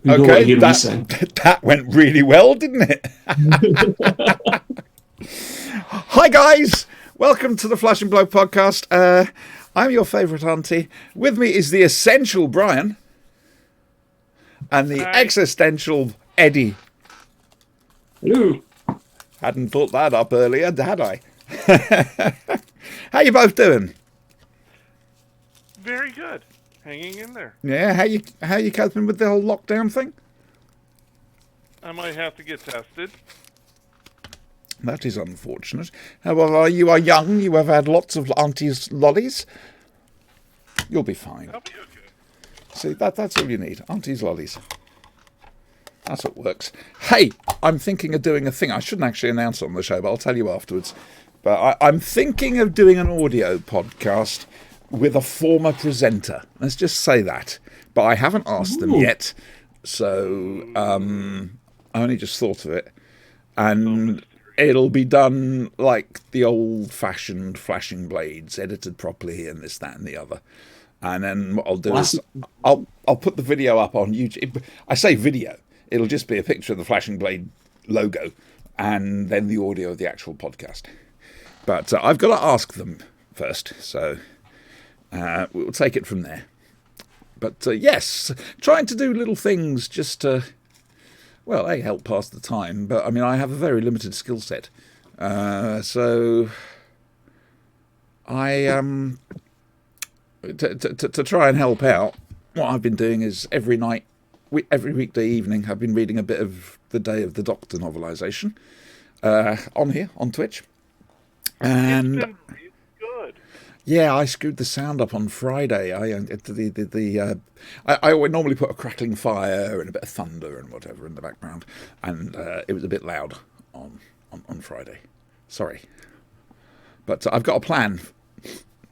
You don't want to Okay, hear me sing. that went really well, didn't it? Hi guys, welcome to the Flash and Blow podcast. I'm your favourite auntie. With me is the essential Brian and the existential Eddie. Hello. Hadn't thought that up earlier, had I? How you both doing? Very good. Hanging in there. Yeah, how you coping with the whole lockdown thing? I might have to get tested. That is unfortunate. However, you are young. You have had lots of auntie's lollies. You'll be fine. I'll be okay. See, that's all you need. Auntie's lollies. That's what works. Hey, I'm thinking of doing a thing. I shouldn't actually announce it on the show, but I'll tell you afterwards. But I'm thinking of doing an audio podcast with a former presenter. Let's just say that. But I haven't asked them yet. So I only just thought of it. And it'll be done like the old-fashioned flashing blades, edited properly and this, that and the other. And then what I'll do is I'll put the video up on YouTube. I say video. It'll just be a picture of the Flashing Blade logo and then the audio of the actual podcast. But I've got to ask them first. So we'll take it from there. But yes, trying to do little things just to, well, A, help pass the time. But I mean, I have a very limited skill set. So I, to try and help out, what I've been doing is every weekday evening, I've been reading a bit of the Day of the Doctor novelisation on here, on Twitch. And It's been really good. yeah, I screwed the sound up on Friday. I would normally put a crackling fire and a bit of thunder and whatever in the background, and it was a bit loud on Friday. Sorry. But I've got a plan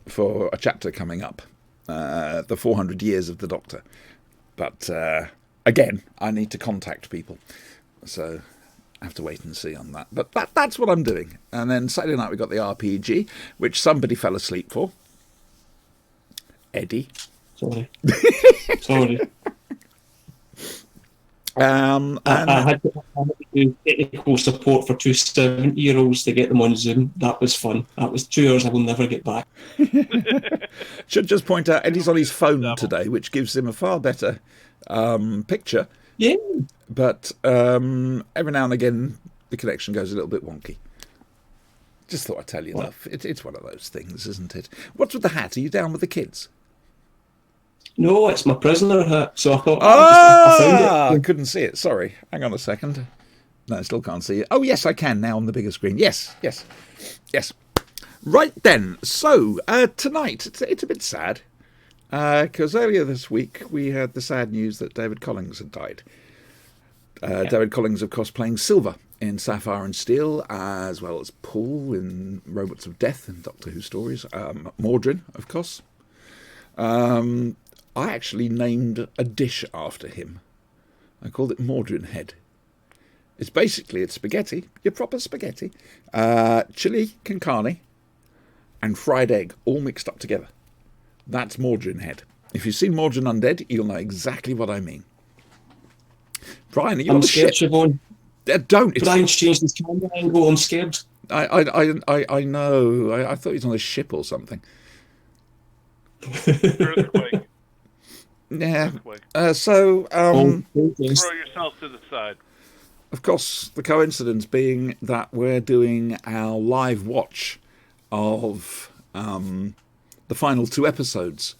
for a chapter coming up, the 400 years of the Doctor. But again, I need to contact people, so I have to wait and see on that. But that's what I'm doing. And then Saturday night we got the RPG, which somebody fell asleep for. Eddie. Sorry. Sorry. And I had to do technical support for two 70-year-olds to get them on Zoom. That was fun. That was 2 hours I will never get back. should just point out Eddie's on his phone today, which gives him a far better picture. Yeah. But every now and again, the connection goes a little bit wonky. Just thought I'd tell you that. It's one of those things, isn't it? What's with the hat? Are you down with the kids? No, it's my prisoner hat. So I thought I found it. I couldn't see it. Sorry. Hang on a second. No, I still can't see it. Oh, yes, I can now on the bigger screen. Yes. Right then. So, tonight, it's a bit sad. Because earlier this week, we had the sad news that David Collings had died. David Collings, of course, playing Silver in Sapphire and Steel, as well as Paul in Robots of Death and Doctor Who stories. Mordrin, of course. I actually named a dish after him. I called it Mordrin Head. It's spaghetti, your proper spaghetti, chili con carne, and fried egg, all mixed up together. That's Mordrin Head. If you've seen Mordrin Undead, you'll know exactly what I mean. Brian, are you I'm scared, Siobhan. Don't. Brian's changed his camera angle. I'm scared. I know. I thought he was on a ship or something. Earthquake. Yeah. Earthquake. So, Throw yourself to the side. of course, the coincidence being that we're doing our live watch of the final 2 episodes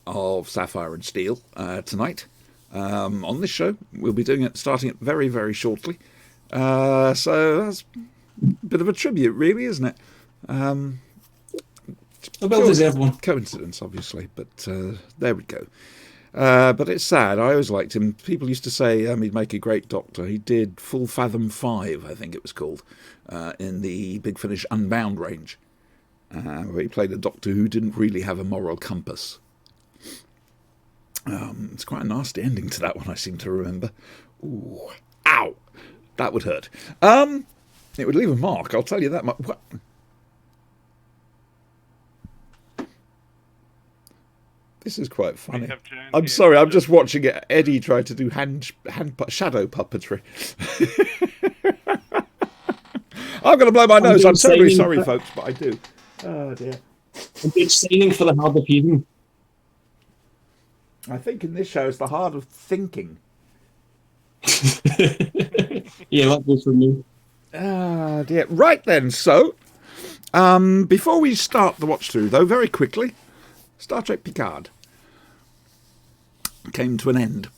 of Sapphire and Steel tonight on this show. We'll be doing it starting it very, very shortly. So that's a bit of a tribute, really, isn't it? A well-deserved one. Coincidence, obviously, but there we go. But it's sad. I always liked him. People used to say he'd make a great Doctor. He did Full Fathom 5, I think it was called, in the Big Finish Unbound range, where he played a Doctor who didn't really have a moral compass. It's quite a nasty ending to that one, I seem to remember. Ooh, ow! That would hurt. It would leave a mark, I'll tell you that much. What? This is quite funny. have giant I'm hands sorry, I'm just- just watching Eddie try to do shadow puppetry. I'm going to blow my nose. I'm terribly sorry, folks, but I do. Oh, dear. It's signing for the hard of hearing. I think in this show it's the hard of thinking. Yeah, that goes for me. Ah, dear. Right then, so, before we start the watch through, though, very quickly, Star Trek Picard came to an end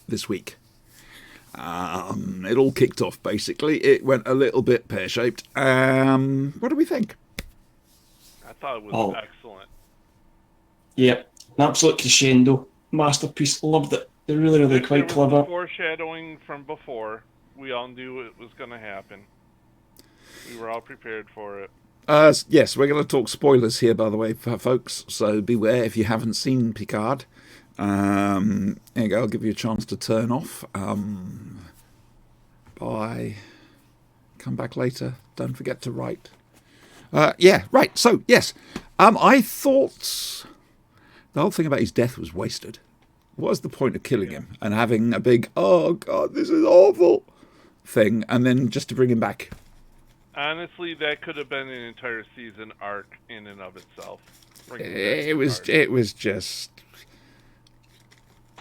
this week. It all kicked off, basically. It went a little bit pear-shaped. What do we think? I thought it was excellent. Yep, an absolute crescendo. Masterpiece. Loved it. They're really, really There quite was clever. some foreshadowing from before. We all knew it was going to happen. We were all prepared for it. Yes, we're going to talk spoilers here, by the way, folks. So beware if you haven't seen Picard. There you go. I'll give you a chance to turn off. Bye. Come back later. Don't forget to write. Yeah, right. So, yes. I thought the whole thing about his death was wasted. What was the point of killing him and having a big, oh, God, this is awful thing, and then just to bring him back? Honestly, that could have been an entire season arc in and of itself.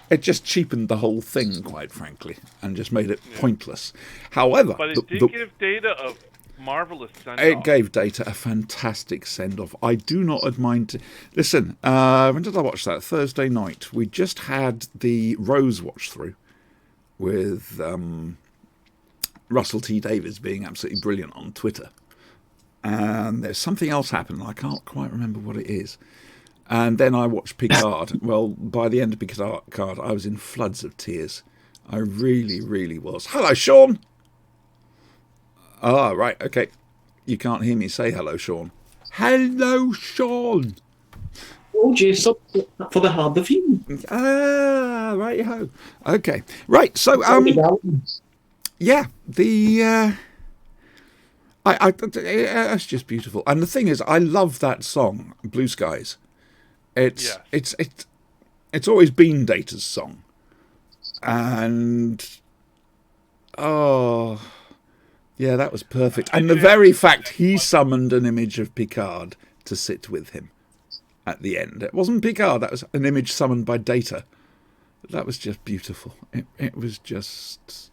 It just cheapened the whole thing, quite frankly, and just made it pointless. However, but it did give Data a marvelous send-off. It gave Data a fantastic send-off. I do not mind. Listen, when did I watch that? Thursday night. We just had the Rose watch through with Russell T Davies being absolutely brilliant on Twitter. And there's something else happening. I can't quite remember what it is. And then I watched Picard. Well, by the end of Picard, I was in floods of tears. I really, really was. Hello, Sean. Ah, right, okay. You can't hear me say hello, Sean. Hello, Sean. Oh, Jason, for the hard of hearing. Ah, right-ho. Okay, right, so, yeah, it's just beautiful. And the thing is, I love that song, Blue Skies. It's always been Data's song. And, oh... yeah, that was perfect. And the very fact he summoned an image of Picard to sit with him at the end. It wasn't Picard, that was an image summoned by Data. That was just beautiful. It was just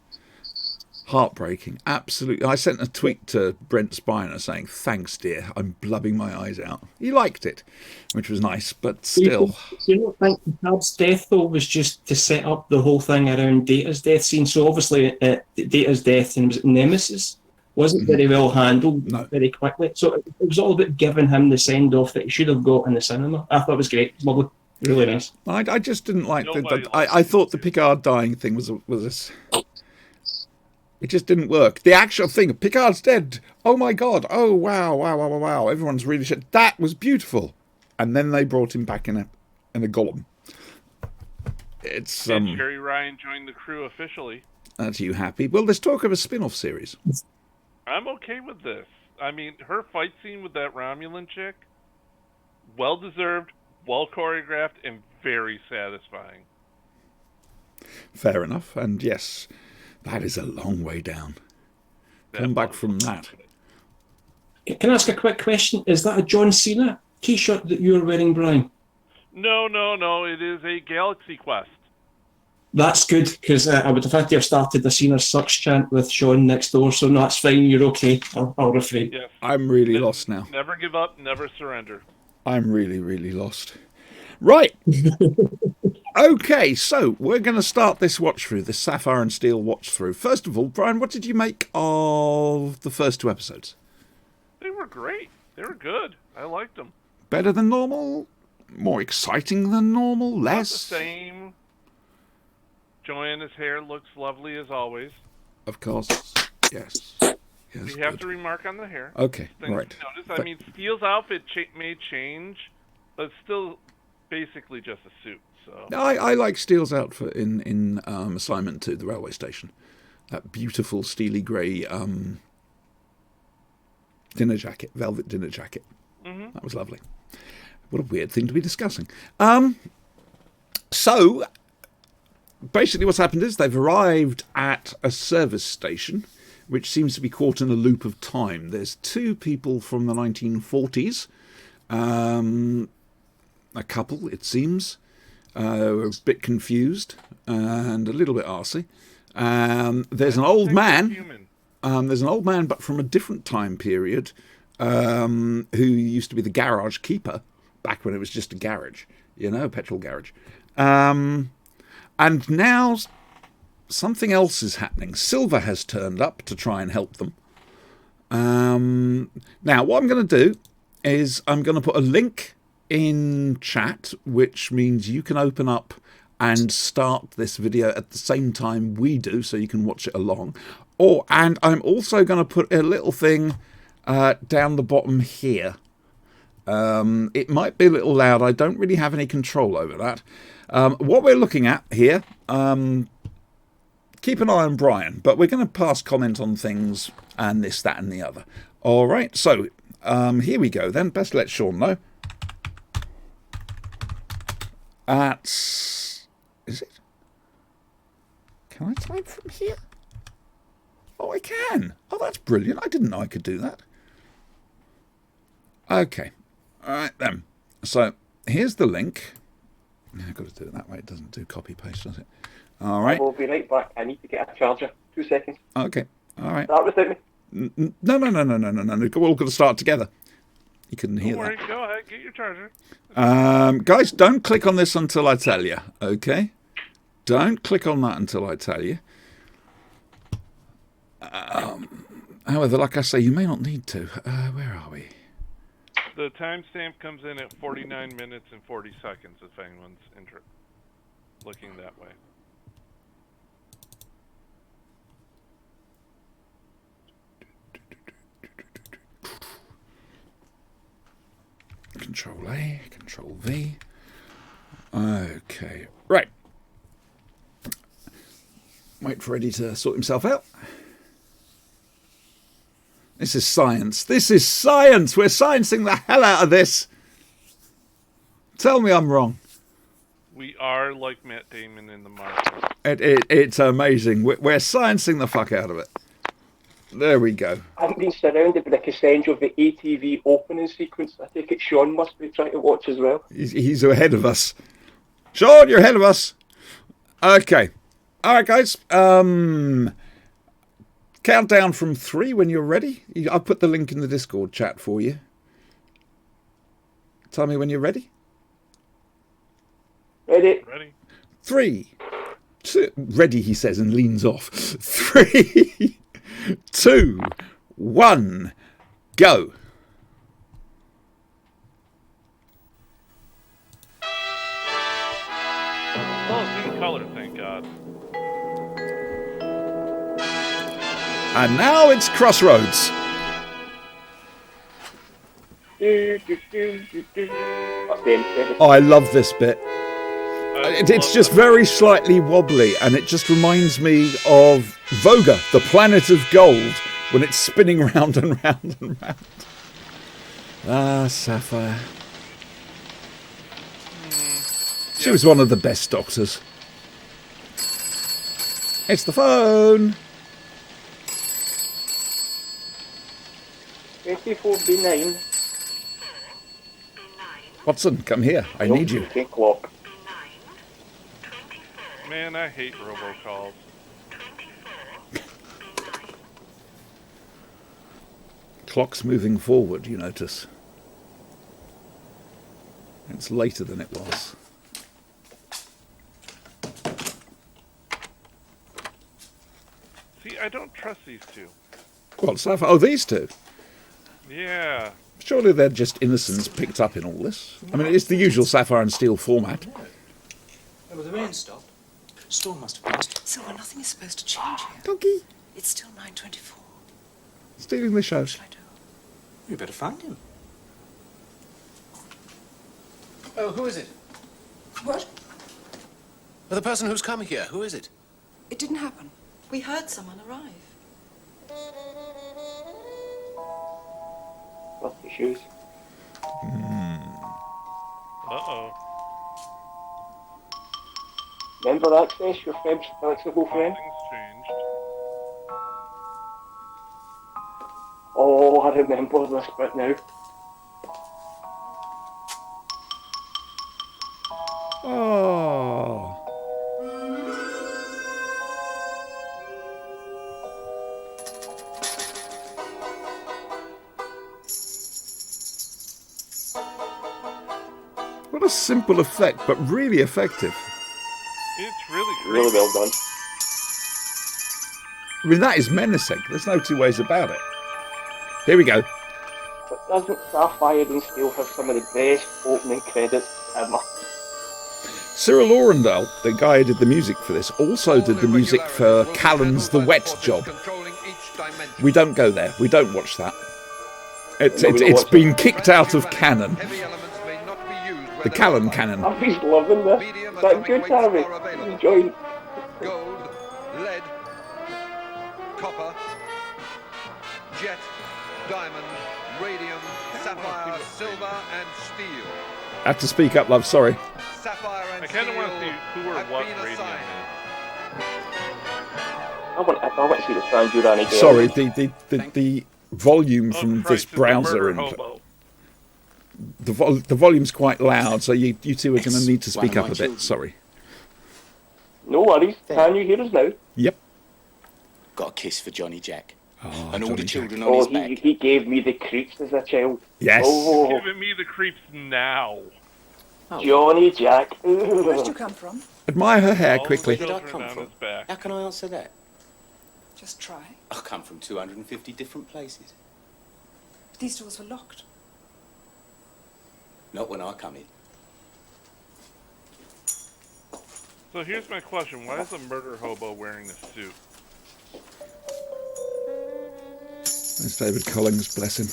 heartbreaking. Absolutely. I sent a tweet to Brent Spiner saying, thanks, dear. I'm blubbing my eyes out. He liked it, which was nice, but still. You don't think Picard's death, though, was just to set up the whole thing around Data's death scene? So obviously, Data's death and Nemesis wasn't very well handled very quickly. So it was all about giving him the send-off that he should have got in the cinema. I thought it was great. Lovely. Really nice. I just didn't like that. I thought the Picard dying thing was it just didn't work. The actual thing, Picard's dead. Oh my God. Oh wow. Everyone's really shit. That was beautiful. And then they brought him back in a golem. It's And Sherry Ryan joined the crew officially. Are you happy? Well, there's talk of a spin-off series. I'm okay with this. I mean, her fight scene with that Romulan chick, well deserved, well choreographed, and very satisfying. Fair enough. And yes, that is a long way down. Come back from that. Can I ask a quick question? Is that a John Cena t-shirt that you're wearing, Brian? No. It is a Galaxy Quest. That's good, because I would have had to have started the Cena sucks chant with Sean next door, so no, that's fine, you're okay. I'll refrain. Yes. I'm really lost now. Never give up, never surrender. I'm really, really lost. Right. Okay, so we're going to start this watch through, this Sapphire and Steel watch through. First of all, Brian, what did you make of the first 2 episodes? They were great. They were good. I liked them. Better than normal? More exciting than normal? Not Less? the same. Joanna's hair looks lovely as always. Of course. Yes. We have to remark on the hair. Okay, Things right. to notice. I mean, Steele's outfit may change, but it's still basically just a suit. So I like Steele's outfit in Assignment to the Railway Station. That beautiful steely grey dinner jacket, velvet dinner jacket. Mm-hmm. That was lovely. What a weird thing to be discussing. So, basically what's happened is they've arrived at a service station, which seems to be caught in a loop of time. There's two people from the 1940s, a couple, it seems, were a bit confused and a little bit arsey. There's an old man. There's an old man, but from a different time period, who used to be the garage keeper back when it was just a garage, a petrol garage. And now something else is happening. Silver has turned up to try and help them. Now, what I'm going to do is I'm going to put a link in chat, which means you can open up and start this video at the same time we do, so you can watch it along. And I'm also going to put a little thing down the bottom here. It might be a little loud. I don't really have any control over that. What we're looking at here, keep an eye on Brian, but we're going to pass comment on things and this, that, and the other. All right, so here we go then. Best let Sean know. Is it? Can I type from here? Oh, I can. Oh, that's brilliant. I didn't know I could do that. Okay. All right, then. So, here's the link. I've got to do it that way. It doesn't do copy-paste, does it? All right. I will be right back. I need to get a charger. 2 seconds. Okay. All right. Start without me. No. We're all going to start together. You couldn't hear that. Don't worry. Go ahead. Get your charger. Guys, don't click on this until I tell you, okay? Don't click on that until I tell you. However, like I say, you may not need to. Where are we? The timestamp comes in at 49 minutes and 40 seconds if anyone's looking that way. Control A, Control V. Okay, right. Wait for Eddie to sort himself out. This is science. This is science. We're sciencing the hell out of this. Tell me I'm wrong. We are like Matt Damon in the Martian. It's amazing. We're sciencing the fuck out of it. There we go. I'm being surrounded by the crescendo of the ATV opening sequence. I take it Sean must be trying to watch as well. He's ahead of us. Sean, you're ahead of us. Okay. All right, guys. Countdown from 3 when you're ready. I'll put the link in the Discord chat for you. Tell me when you're ready. Ready? 3, 2... Ready, he says, and leans off. 3, 2, 1, go. Oh, it's in color, thank God. And now it's Crossroads. Oh, I love this bit. It's just very slightly wobbly, and it just reminds me of Voga, the planet of gold, when it's spinning round and round and round. Ah, Sapphire. She was one of the best doctors. It's the phone. 24B9. Watson, come here. I need you. Clock. Man, I hate robocalls. Clock's moving forward, you notice. It's later than it was. See, I don't trust these two. What, Sapphire? Oh, these two? Yeah. Surely they're just innocents picked up in all this. I mean, it's the usual Sapphire and Steel format. Well, the rain stopped. Storm must have passed. Silver, nothing is supposed to change here. Donkey. It's still 9:24. Stealing the show. What shall I do? You better find him. Oh, who is it? What? Well, the person who's come here, who is it? It didn't happen. We heard someone arrive. Lost your shoes. Uh-oh. Member access, your Feb's flexible friend. Things changed. Oh, I remember this bit now. Oh. What a simple effect, but really effective. It's really creepy. Really well done. I mean, that is menacing. There's no two ways about it. Here we go. But doesn't Sapphire and Steel have some of the best opening credits ever? Cyril Orendale, the guy who did the music for this, also did the music for Callan's The Wet Job. We don't go there. We don't watch that. It's been kicked out of canon. The Callan canon. Harry's loving this. Is that good, Harry? He's enjoying. Gold, lead, copper, jet, diamond, radium, sapphire, silver, and steel. I have to speak up, love, sorry. Sapphire and I kind of want to see who or have what been radium assigned. is. I want to see the Trans-Uran again. Sorry, the volume from this Christ, it's a browser murder and hobo. the volume's quite loud, so you two are going to need to speak up a bit. Sorry. No worries. Can you hear us now? Yep. Got a kiss for Johnny Jack. Oh, And all the Johnny Jack. children on Oh, his back. he gave me the creeps as a child. Yes. Oh, Giving me the creeps now. Johnny Jack. Where'd you come from? Admire her hair All quickly. the Where did I children come on from? his back. How can I answer that? Just try. I come from 250 different places. These doors were locked. Not when I come in. So here's my question. Why is a murder hobo wearing a suit? There's David Collins, bless him.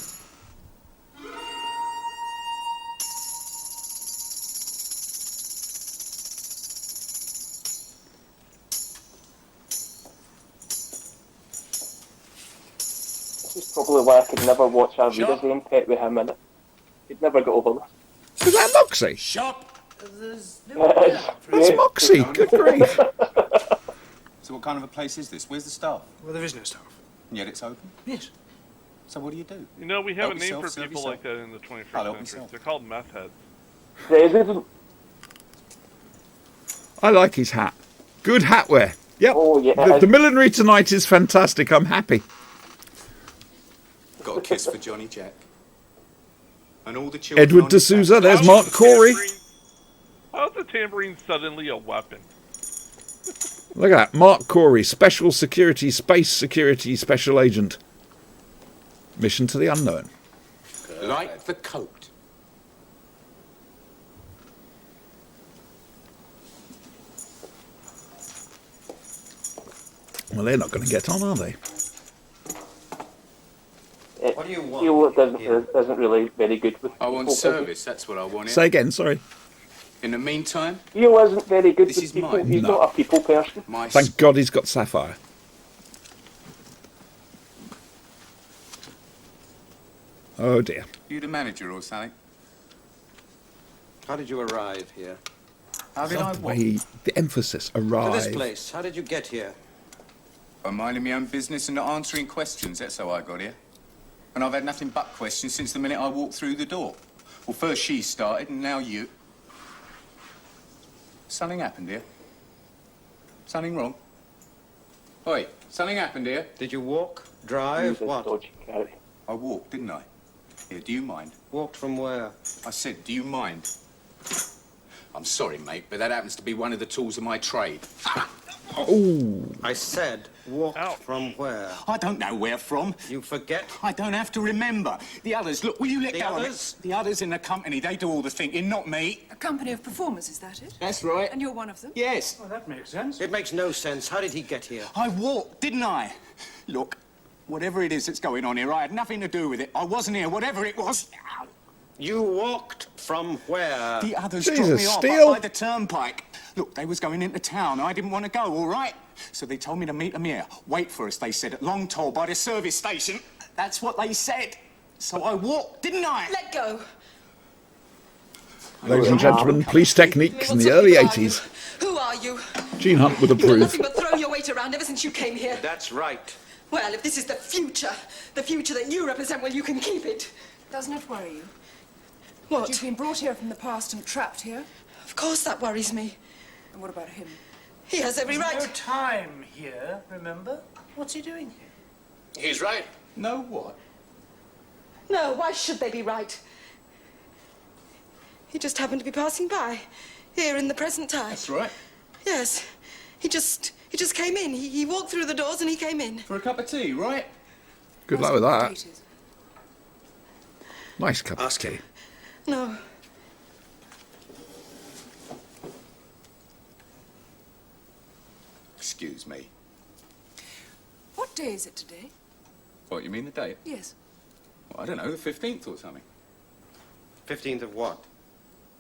This is probably why I could never watch a Vida Zane pet with him in it. He'd never get over this. Is that Moxie? Shot! That's Moxie, good grief. So what kind of a place is this? Where's the staff? Well, there is no staff. And yet it's open? Yes. So what do you do? You know, we have Help a name yourself, for serve people yourself. like that in the 21st I'll help century. myself. They're called meth heads. President. I like his hat. Good hat wear. Yep. Oh, yeah. The millinery tonight is fantastic. I'm happy. Got a kiss for Johnny Jack. And all the children Edward on his D'Souza, back. there's Mark Corey. How's the tambourine suddenly a weapon? Look at that. Mark Corey, Special Security, Space Security Special Agent. Mission to the unknown. Like the coat. Well, they're not going to get on, are they? What do you want? Isn't really very good with I want people, service, that's what I want. Say again, sorry. In the meantime, Theo isn't very good This with is people. mine. He's No. not a people person. my Thank God he's got Sapphire. Oh dear. You the manager or something? How did you arrive here? How did I The what? way, the emphasis, To this arrive. place. How did you get here? I'm minding my own business and not answering questions, that's how I got here. And I've had nothing but questions since the minute I walked through the door. Well, first she started and now you. Something happened here. Something wrong. Oi, something happened here. Did you walk, drive, He's a what? dodgy character. I walked, didn't I? Here, do you mind? Walked from where? I said, do you mind? I'm sorry, mate, but that happens to be one of the tools of my trade. Oh, I said, walked Ouch. from where? I don't know where from. You forget? I don't have to remember. The others, look, will you let The go others? of it? The others in the company, they do all the thinking, not me. A company of performers, is that it? That's right. And you're one of them? Yes. Well, that makes sense. It makes no sense. How did he get here? I walked, didn't I? Look, whatever it is that's going on here, I had nothing to do with it. I wasn't here, whatever it was. Ow. You walked from where? The others Jesus, dropped me off Steele. up by the turnpike. Look, they was going into town. I didn't want to go, all right? So they told me to meet them here. Wait for us, they said, at Long Toll by the service station. That's what they said. So I walked, didn't I? Let go. ladies and gentlemen, police techniques in the early 80s. Who are you? Gene Hunt would You've done approve. nothing but throw your weight around ever since you came here. That's right. Well, if this is the future that you represent, well, you can keep it. Doesn't it worry you? What? You've been brought here from the past and trapped here. Of course that worries me. And what about him? He has every right. No time here, remember? What's he doing here? He's right. No what? No, why should they be right? He just happened to be passing by, here in the present time. That's right. Yes. He just came in. He walked through the doors and he came in. For a cup of tea, right? Good luck with that. Potatoes. Nice cup of Ask tea. him. No. Excuse me. What day is it today? What, you mean the date? Yes. Well, I don't know, the 15th or something. 15th of what?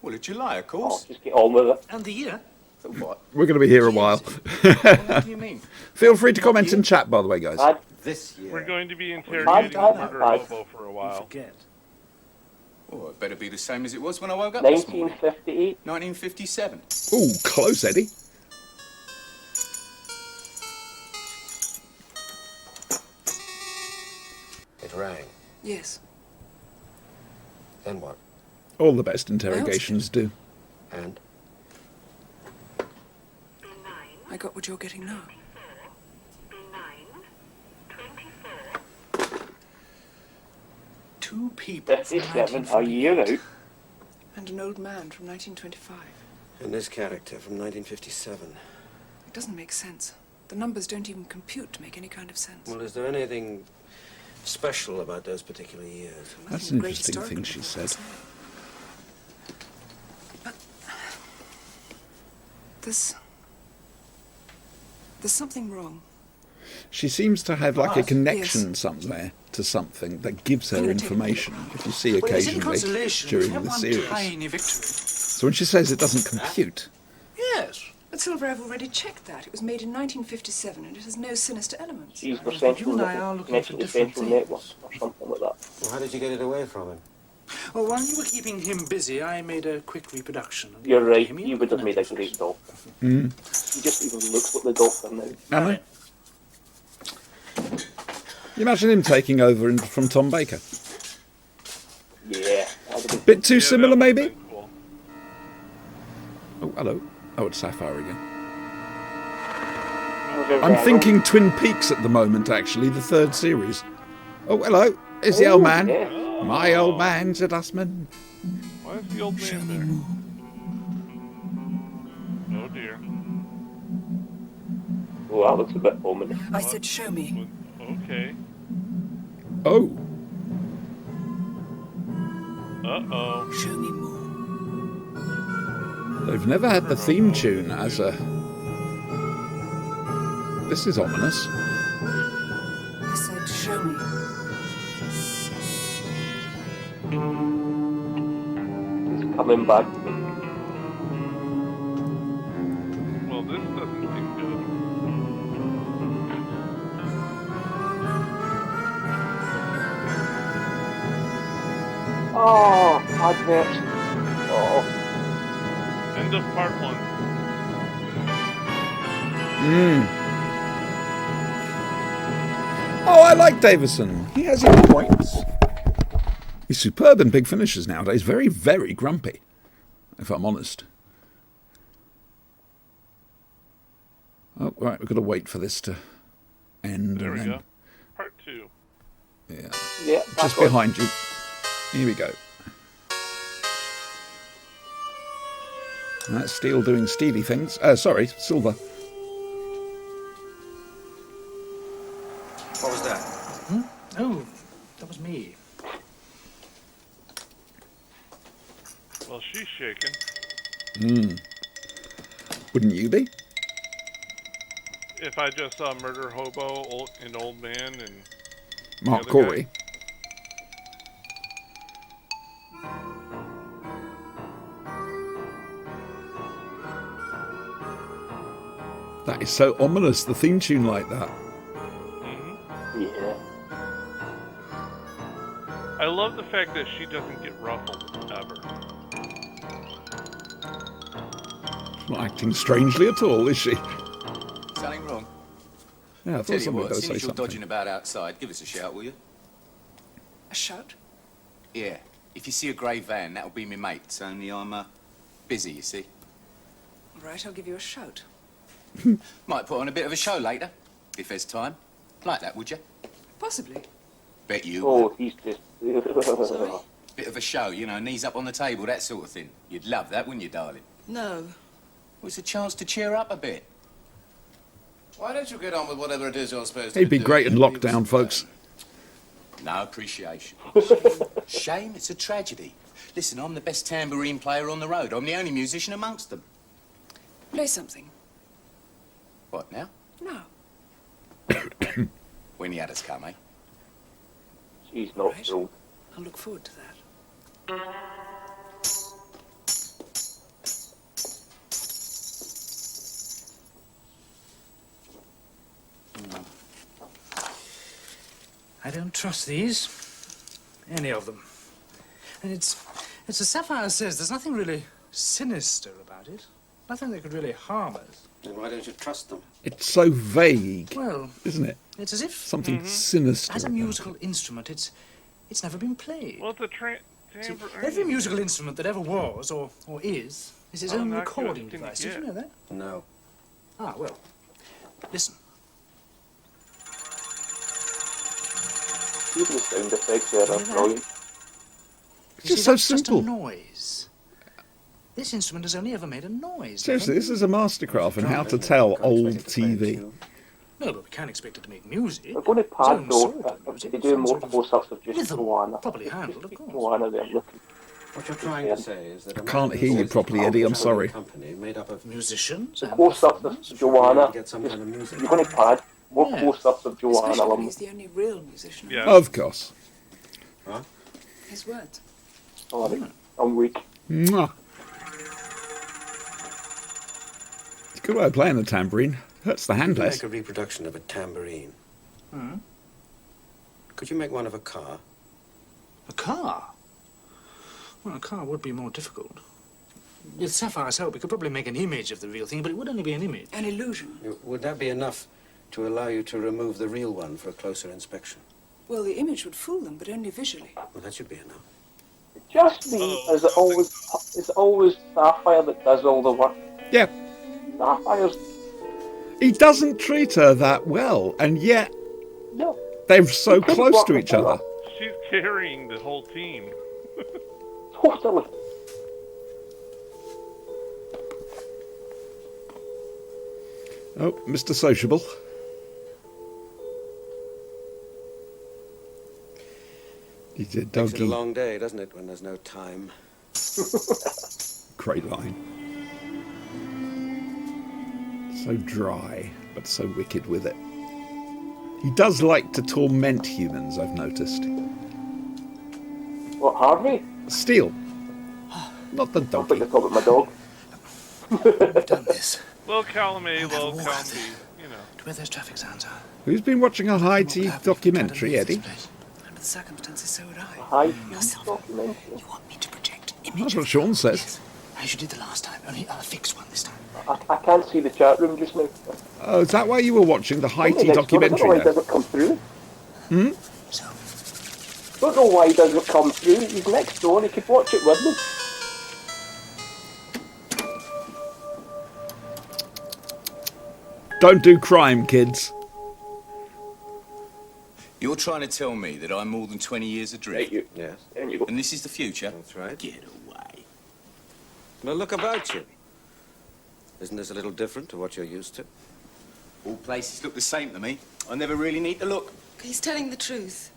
Well, of July, of Oh, course. just get on with it. And the year? So what? We're going to be here a while. What do you mean? Feel free to comment in chat, by the way, guys. Bad, This year. We're going to be interrogating Bad, Murder bad. Hobo for a You while. forget. Oh, it better be the same as it was when I woke up this morning. 1958. 1957. Ooh, close, Eddie. It rang. Yes. Then what? All the best interrogations do. And? I got what you're getting now. Two people from 57, a year out. And an old man from 1925. And this character from 1957. It doesn't make sense. The numbers don't even compute to make any kind of sense. Well, is there anything special about those particular years? That's Nothing an great interesting thing historical she about said. it. But there's something wrong. She seems to have like a Yes. connection somewhere to something that gives her I'm gonna take information, if you see Well, it's in occasionally consolation. We during have the one series. tiny victory. So when she says it doesn't compute, Yes. But Silver, I've already checked that. It was made in 1957 and it has no sinister elements. These were You central and I are looking for connection to different central things. network or something like that. Well, how did you get it away from him? Well, while you were keeping him busy, I made a quick reproduction. of You're it. right, Came he in would have with made a an great doctor. mm. He just even looks like the doctor now. Anna, you imagine him taking over from Tom Baker? Yeah. That'd be Bit too Yeah, similar, that would've maybe? been cool. Oh, hello. Oh, it's Sapphire again. good. I'm thinking Twin Peaks at the moment, actually, the third series. Oh, hello. Is the old man? Yeah. My old man's a dustman. Why is the old man there? Oh dear. Oh, that looks a bit ominous. I said, show me. Okay. Oh, Uh-oh. Show me more. they've never had the theme tune as a... This is ominous. I said, show me. He's coming back. Well, this doesn't seem good. Oh, advert. Oh, End of part 1. Oh, I like Davison. He has his points. He's superb in big finishes nowadays. Very, very grumpy, if I'm honest. Oh, right, we've got to wait for this to end. There and we then, go. Part 2. Yeah, yeah. just back on. behind you. Here we go. That's Steel doing steely things. Sorry, Silver. What was that? Oh, that was me. Well, she's shaking. Wouldn't you be? If I just saw Murder Hobo, an old man, and Mark other Corey. guy? That is so ominous, the theme tune like that. Yeah. I love the fact that she doesn't get ruffled ever. Not acting strangely at all, is she? Something wrong? Yeah, I Tell thought you somebody what, was as going soon to as say you're dodging something. about outside, give us a shout, will you? A shout? Yeah. If you see a grey van, that'll be me mate's, only I'm, busy, you see. All right, I'll give you a shout. Might put on a bit of a show later, if there's time. Like that, would you? Possibly. Bet you Oh, would. he's just... Sorry? Bit of a show, you know, knees up on the table, that sort of thing. You'd love that, wouldn't you, darling? No. Well, it's a chance to cheer up a bit. Why don't you get on with whatever it is you're supposed to He'd be doing? great in You'll be lockdown, surprised. folks. No appreciation. Shame, it's a tragedy. Listen, I'm the best tambourine player on the road. I'm the only musician amongst them. Play something. What, now? No. When the others come, eh? She's not Right. thrilled. I'll look forward to that. I don't trust these. Any of them. And it's as Sapphire says, there's nothing really sinister about it. Nothing that could really harm us. Then why don't you trust them? It's so vague, Well, isn't it? it's as if, Something sinister. as a about musical it. instrument, it's never been played. Well, it's a See, tambourine. every musical instrument that ever was, or is its Oh, own not recording good. Didn't device. Did you get. know that? No. Ah, well. Listen. Even the sound effects there are Hear that? brilliant. It's You just see, so that's simple. Just a noise. This instrument has only ever made a noise. Seriously, nothing- this is a mastercraft in how to tell old TV. No, but we can't expect it to make music. I'm going to Its pad own though, sort of if music, they do some more sort of close-ups of just rhythm, Joanna. properly handled, of course. Joanna there looking. What you're trying to say is that I can't hear you properly, Eddie. I'm sorry. company made up of Musicians and Close-ups of Joanna. get some kind of music. You're going to pad more Yeah. close-ups of Joanna. Especially when he's the only real musician. Yeah. Of course. His words. Sorry, I'm weak. Mwah. It's a good way of playing the tambourine. Hurts the hand less. Make a reproduction of a tambourine. Could you make one of a car? a car. Well, a car would be more difficult. With Sapphire's help, we could probably make an image of the real thing, but it would only be an image. An illusion. Would that be enough to allow you to remove the real one for a closer inspection? Well, the image would fool them, but only visually. Well, that should be enough. Just me, is it always Sapphire that does all the work? Yeah. Sapphire's... He doesn't treat her that well, and yet No. they're so close to each other. She's carrying the whole team. Totally. Oh, Mr. Sociable. He's a Makes it a doggy. long day, doesn't it, when there's no time? Great line. So dry, but so wicked with it. He does like to torment humans, I've noticed. What, Harvey? Steel. Not the I think doggy. they call it my dog. We've done this. Little column A, little Walk column out B, there. you know. To where those traffic signs are. Who's been watching a high tea What would happen if we tried to documentary, leave Eddie? this place? Under the circumstances, so would I. Hi, Yourself. documentary. You want me to project an image That's of what Sean says. Yes. As you did the last time, only I'll fix one this time. I can't see the chat room just now. Oh, is that why you were watching the high tea Somebody next door, I don't know why documentary he then? doesn't come through. So, Don't know why he doesn't come through. He's next door and he could watch it with me. Don't do crime, kids. You're trying to tell me that I'm more than 20 years adrift? You. Yes, There you go. And this is the future? that's right. Get away. Now look about you. Isn't this a little different to what you're used to? All places look the same to me. I never really need to look. He's telling the truth.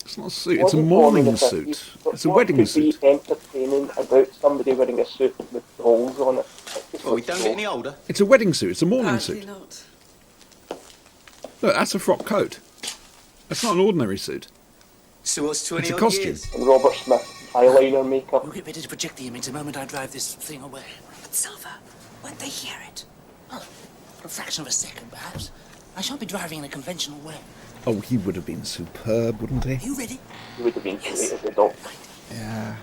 It's not a suit, it's a Wasn't morning morning suit. but It's a what wedding could suit. be entertaining about somebody wearing a suit with holes on it? Well, we don't get any older. It's a wedding suit, it's a morning Apparently suit. not. Look, that's a frock coat. That's not an ordinary suit. So what's 20 It's a odd costume. years? And Robert Smith eyeliner makeup. We'll get ready to project the image the moment I drive this thing away. but Silver, won't they hear it? Oh, for a fraction of a second, perhaps. I shan't be driving in a conventional way. Oh, he would have been superb, wouldn't he? You ready? He would have been great as the Doctor. Yeah.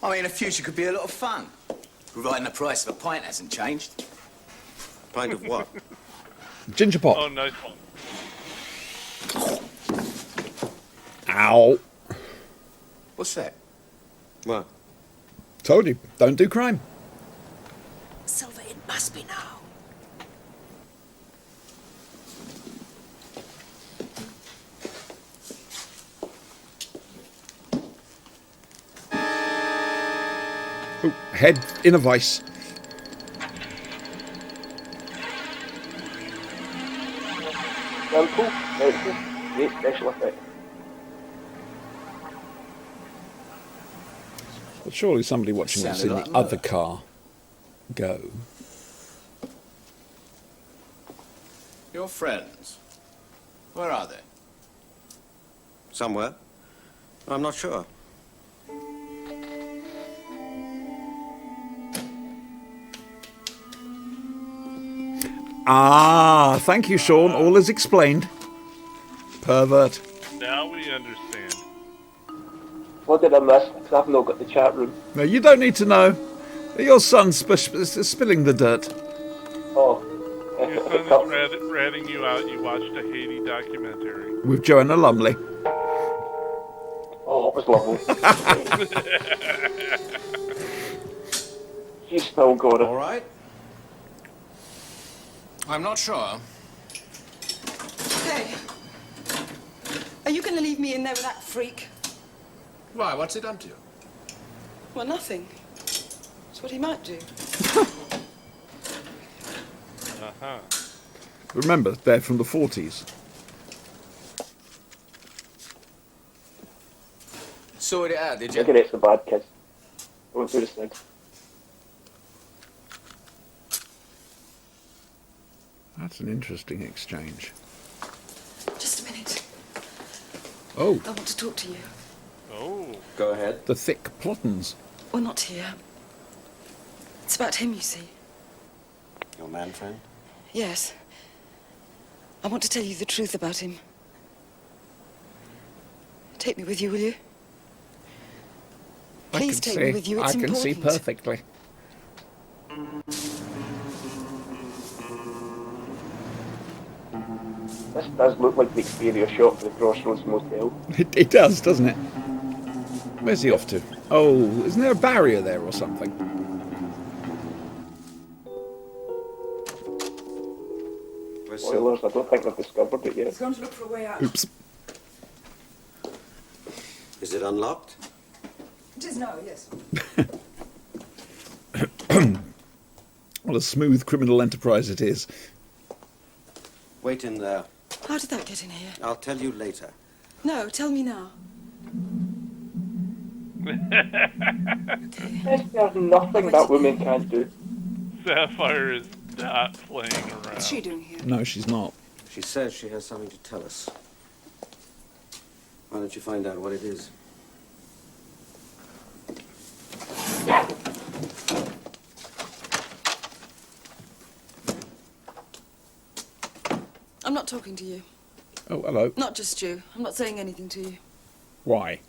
I mean, the future could be a lot of fun, providing the price of a pint hasn't changed. Pint of what? Ginger pop. Oh, nice one. Ow. What's that? What? Told you, don't do crime. Silver, it must be now. Oh, head in a vice. Simple, helpful, great special effect. But surely somebody watching this in Sounded the like other murder. car go. Your friends? Where are they? Somewhere. I'm not sure. Ah, thank you, Sean. All is explained. Pervert. Now we understand. What did I miss? Because I've not got the chat room. No, you don't need to know. Your son's spilling the dirt. Oh. Your son is ratting you out. You watched a Haiti documentary. With Joanna Lumley. Oh, it was lovely. She's still got it. All right. I'm not sure. Hey, are you going to leave me in there with that freak? Why? What's he done to you? Well, nothing. It's what he might do. Uh-huh. Remember, they're from the 40s. Sorted it out, did you? Cigarettes the bad kids. Don't do the cigs. That's an interesting exchange. Just a minute. Oh, I want to talk to you. Oh. Go ahead. the thick plottons. Well, not here. It's about him, you see. Your man friend? Yes. I want to tell you the truth about him. Take me with you, will you? Please take me with you. It's I can see important. perfectly. This does look like the exterior shot for the Crossroads Motel. It does, doesn't it? Where's he off to? Oh, isn't there a barrier there or something? Where's Spoilers, I don't think they've discovered it yet. He's going to look for a way out. Oops. Is it unlocked? It is now, yes. What a smooth criminal enterprise it is. Wait in there. How did that get in here? I'll tell you later. No, tell me now. There's nothing that woman can't do. Sapphire is not playing around. What's she doing here? No, she's not. She says she has something to tell us. Why don't you find out what it is? I'm not talking to you. Oh, hello. Not just you. I'm not saying anything to you. Why?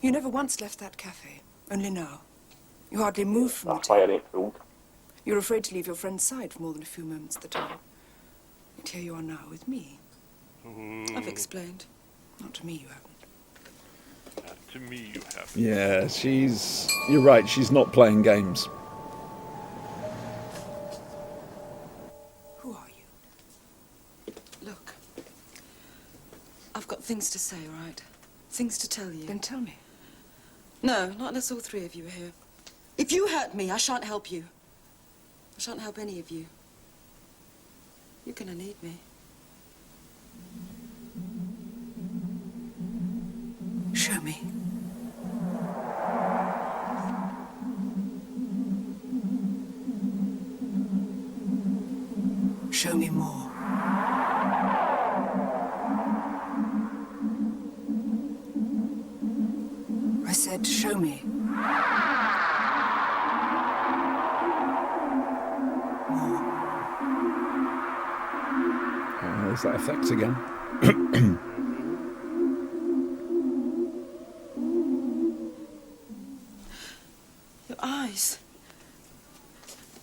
You never once left that cafe. Only now. You hardly moved from the Sapphire table. ain't fooled. You're afraid to leave your friend's side for more than a few moments at a time. Yet here you are now with me. I've explained. Not to me, you haven't. Not to me, you have. Yeah, you're right, she's not playing games. Who are you? Look. I've got things to say, all right? Things to tell you. Then tell me. No, not unless all three of you are here. If you hurt me, I shan't help you. I shan't help any of you. You're gonna need me. Show me. Show me more. I said, show me. there's that effect again. Your eyes.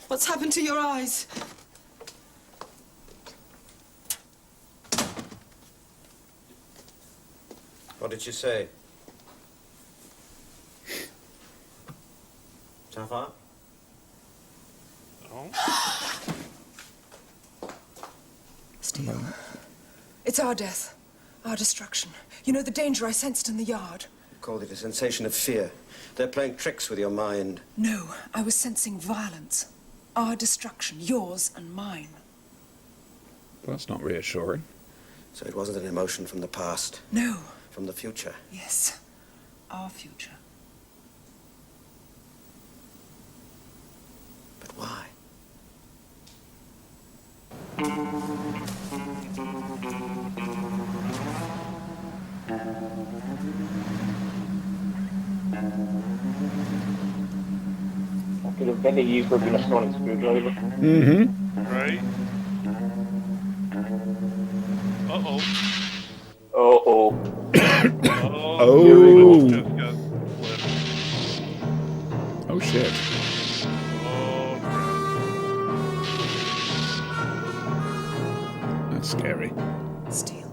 What's happened to your eyes? What did she say? Sapphire? Steel. It's our death. Our destruction. You know the danger I sensed in the yard? You called it a sensation of fear. They're playing tricks with your mind. No, I was sensing violence. Our destruction. Yours and mine. That's not reassuring. So it wasn't an emotion from the past. No. From the future. Yes. Our future. But why? That could have very easily been a sonic screwdriver. Mm-hmm. Right? Uh-oh. Uh-oh. Oh. Just got flipped. Oh, shit. Oh, crap. That's scary. Steel.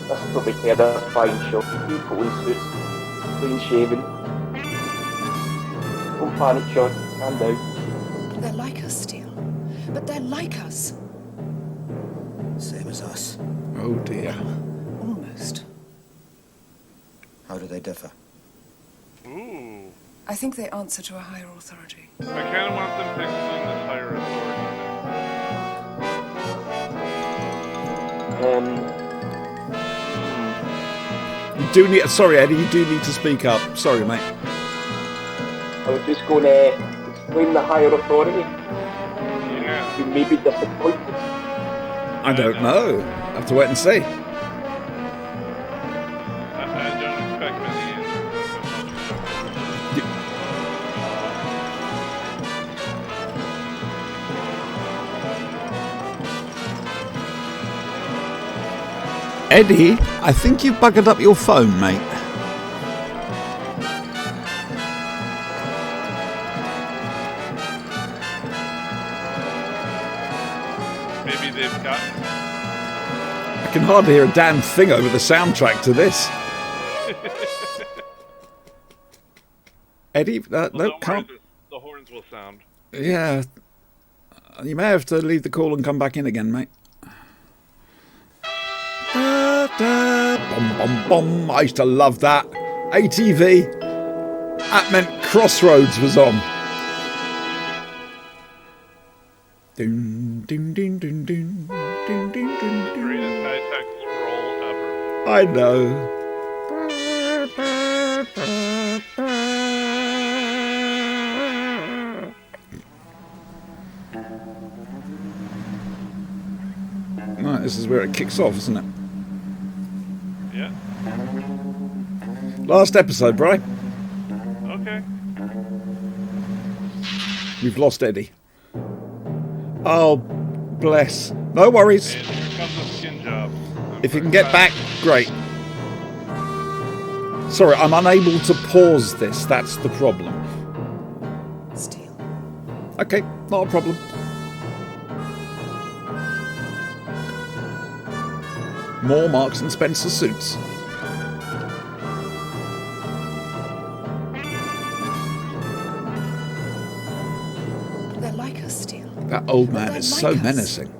That's probably had a fine shot. People in suits, clean shaven. Don't panic, Sean. Calm down. They're like us, Steel. But they're like us. Same as us. Oh, dear. Almost. How do they differ? Ooh. I think they answer to a higher authority. I kind of want them to explain this higher authority You do need... Sorry, Eddie, you do need to speak up. Sorry, mate. I was just going to explain the higher authority. Yeah. You may be disappointed. I don't know. Have to wait and see. I don't expect many answers. Eddie, I think you've buggered up your phone, mate. Maybe they've gotten... I can hardly hear a damn thing over the soundtrack to this. Eddie, no, can't... The horns will sound. Yeah. You may have to leave the call and come back in again, mate. Da, da, bum, bum, bum. I used to love that. ATV. That meant Crossroads was on. Doom, doom, doom, doom, doom, doom, doom, doom, doom. Greatest high-tech scroll ever. I know. Right, this is where it kicks off, isn't it? Yeah. Last episode, Bri. Okay. We've lost Eddie. Oh, bless. No worries. And here comes the skin job. If you can get back, great. Sorry, I'm unable to pause this. That's the problem. Steel. Okay, not a problem. More Marks and Spencer suits. They're like us, Steel. That old man They're is like so us. menacing.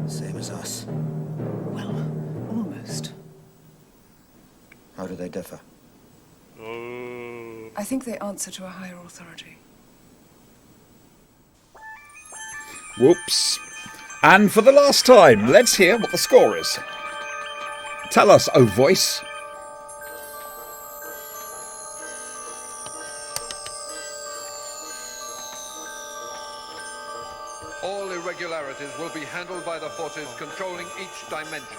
Same as us. Well, almost. How do they differ? I think they answer to a higher authority. Whoops. And for the last time, let's hear what the score is. Tell us, oh voice. All irregularities will be handled by the forces controlling each dimension.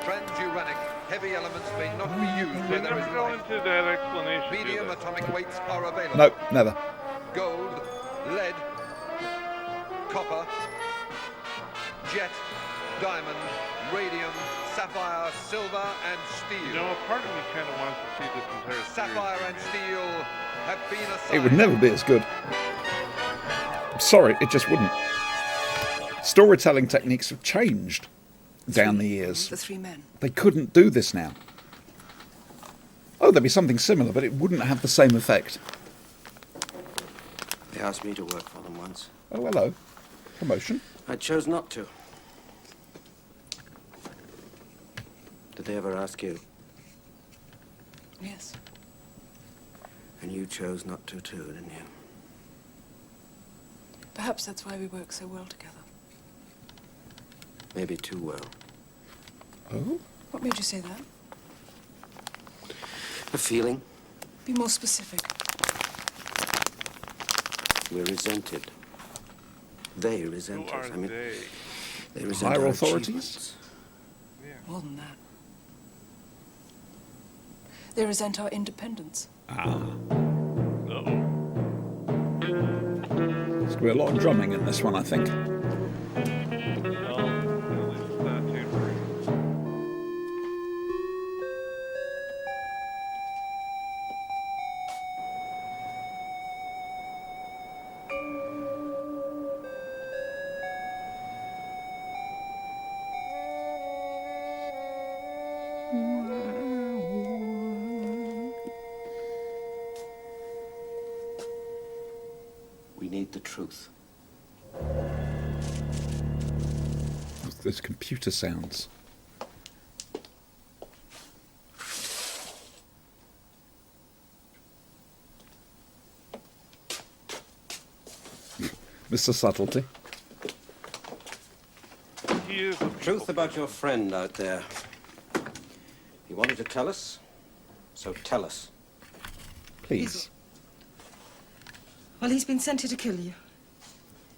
Transuranic Heavy elements may not be used They where there never is go light. into that explanation. do Medium they? atomic weights are available. No, never. Gold, lead, copper, jet, diamond, radium, sapphire, silver, and steel. You know, a part of me kind of wants to see this entire series. Sapphire and steel have been assigned. It would never be as good. I'm sorry, it just wouldn't. Storytelling techniques have changed down the years. The three men. They couldn't do this now. Oh, there'd be something similar, but it wouldn't have the same effect. They asked me to work for them once. Oh, hello. Promotion. I chose not to. Did they ever ask you? Yes. And you chose not to too, didn't you? Perhaps that's why we work so well together. Maybe too well. Oh? What made you say that? A feeling. Be more specific. We're resented. They resent Who us. are I mean, they? they resent Higher our authorities? achievements. More than that. They resent our independence. Uh-oh. There's going to be a lot of drumming in this one, I think. Well, at least it's not tampering. We need the truth. Those computer sounds. Mr. Subtlety. He is Truth about your friend out there. He wanted to tell us, so tell us. Please. Well, he's been sent here to kill you.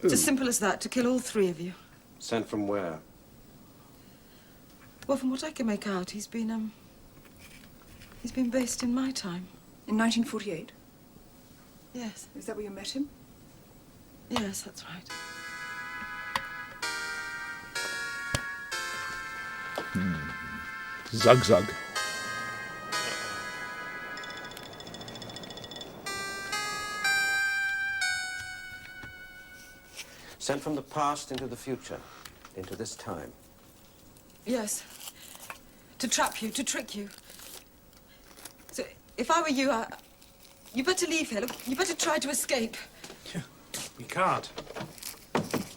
It's as simple as that, to kill all three of you. Sent from where? Well, from what I can make out, he's been based in my time. In 1948? Yes. Is that where you met him? Yes, that's right. Zug Zug. Sent from the past into the future, into this time. Yes. To trap you, to trick you. So, if I were you, you better leave here. Look, you better try to escape. We can't.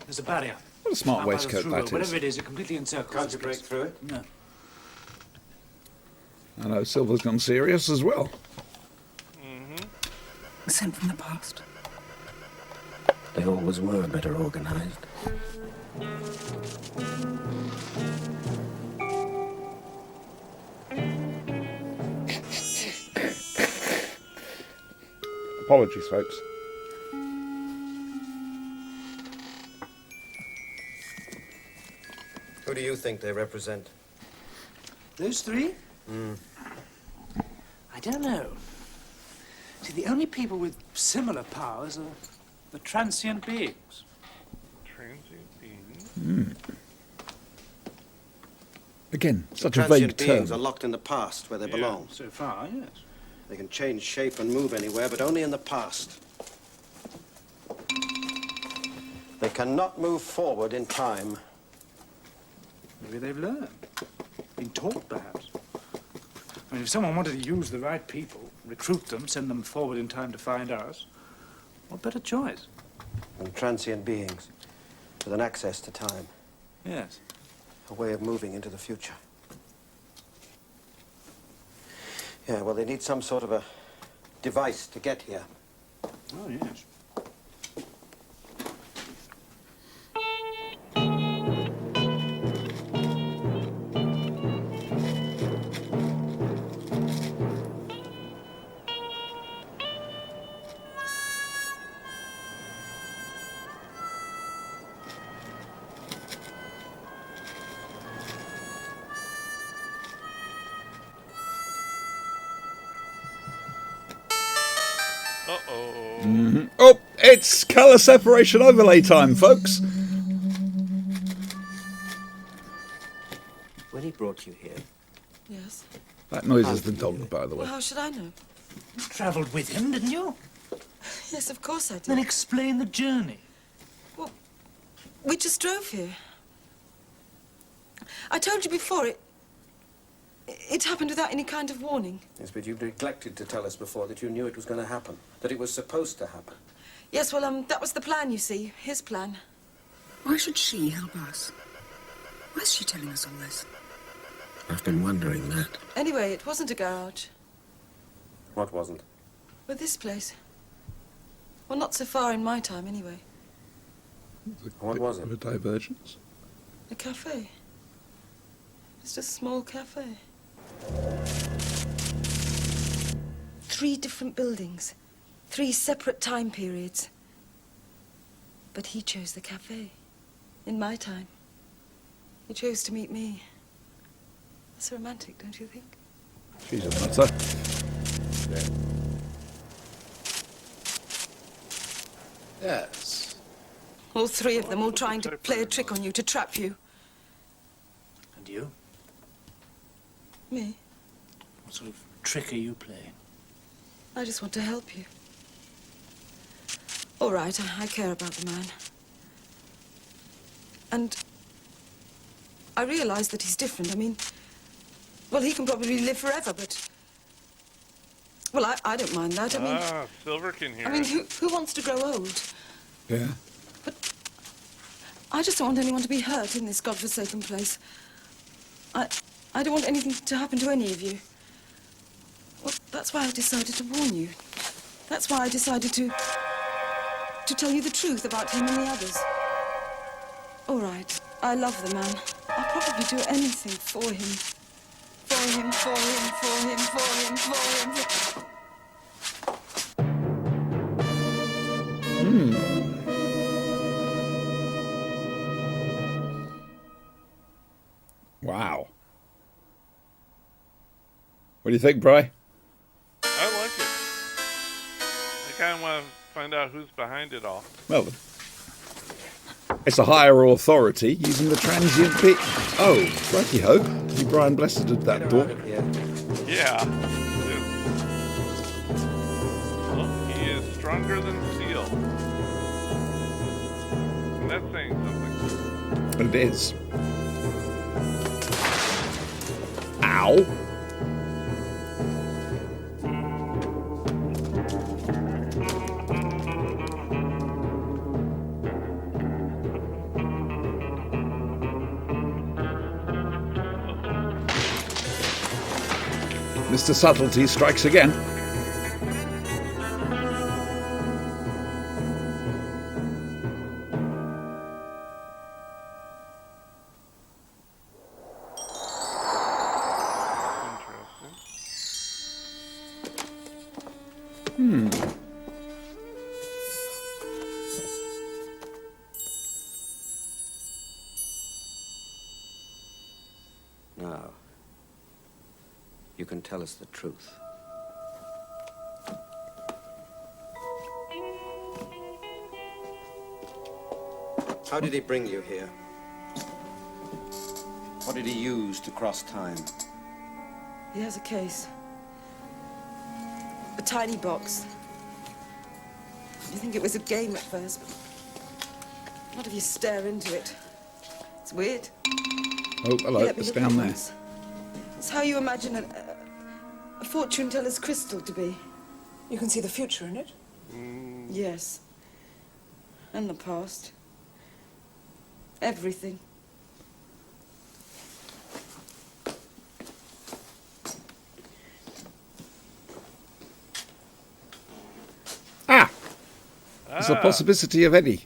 There's a barrier. What a smart Out by the waistcoat through that road. is. Whatever it is, it completely encircles Can't this you break place. through it? No. I know Silver's gone serious as well. Sent from the past. They always were better organized. Apologies, folks. Who do you think they represent? Those three? I don't know. See, the only people with similar powers are the transient beings. Transient beings. Again, such The a vague transient beings term. are locked in the past where they Yeah. belong. So far, yes. They can change shape and move anywhere, but only in the past. They cannot move forward in time. Maybe they've learned. Been taught, perhaps. I mean, if someone wanted to use the right people, recruit them, send them forward in time to find us, what better choice? And transient beings with an access to time. Yes. A way of moving into the future. Yeah, well, they need some sort of a device to get here. Oh, yes. Uh-oh. Oh, it's colour separation overlay time, folks. When he brought you here, Yes. That noise is the dog, by the way. Well, how should I know? You travelled with him, didn't you? Yes, of course I did. Then explain the journey. Well, we just drove here. I told you before, it happened without any kind of warning. yes, but you neglected to tell us before that you knew it was going to happen, that it was supposed to happen. Yes, well, that was the plan, you see. His plan. Why should she help us? Why is she telling us all this? I've been wondering that. Anyway, it wasn't a garage. What wasn't? But this place. Well, not so far in my time, anyway. What was it? A divergence? A cafe. Just a small cafe. 3 different buildings. 3 separate time periods. But he chose the cafe. In my time. He chose to meet me. That's romantic, don't you think? She's a nutter. Yes. All 3 of them, all trying to play a trick on you, to trap you. And you? Me? What sort of trick are you playing? I just want to help you. All right, I care about the man. And I realize that he's different. I mean, well, he can probably live forever, but... Well, I don't mind that. I mean... Silver can hear I mean, it. who wants to grow old? Yeah. But I just don't want anyone to be hurt in this godforsaken place. I don't want anything to happen to any of you. Well, that's why I decided to warn you. That's why I decided to tell you the truth about him and the others. All right, I love the man. I'll probably do anything for him. For him, for him, for him, for him, for him. Wow. What do you think, Bri? I like it. I kind of want to find out who's behind it all. Well, it's a higher authority using the transient bit. Oh, righty-ho. You Brian Blessed at that door. Yeah. Well, he is stronger than steel. And that's saying something. It is. Ow. Mr. Subtlety strikes again. Now, you can tell us the truth. How did he bring you here? What did he use to cross time? He has a case. A tiny box. You think it was a game at first, but not if you stare into it. It's weird. Oh, hello, Let me it's look down at it there. once. It's how you imagine a fortune teller's crystal to be. You can see the future in it. Yes. And the past. Everything. Ah! There's a possibility of Eddie.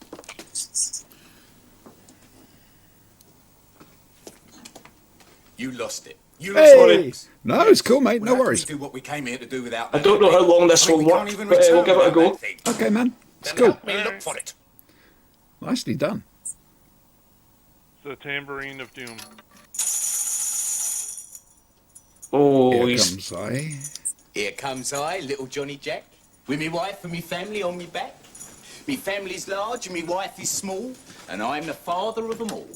You lost it. You Hey! No, it's cool, mate. No worries. Do what we came here to do without. I don't know how long this will work, but we'll give it a go. Okay, man. It's cool. Help me look for it. Nicely done. The tambourine of doom. Oh, Here he's comes I. Here comes I, little Johnny Jack. With me wife and me family on me back. Me family's large and me wife is small, and I'm the father of them all.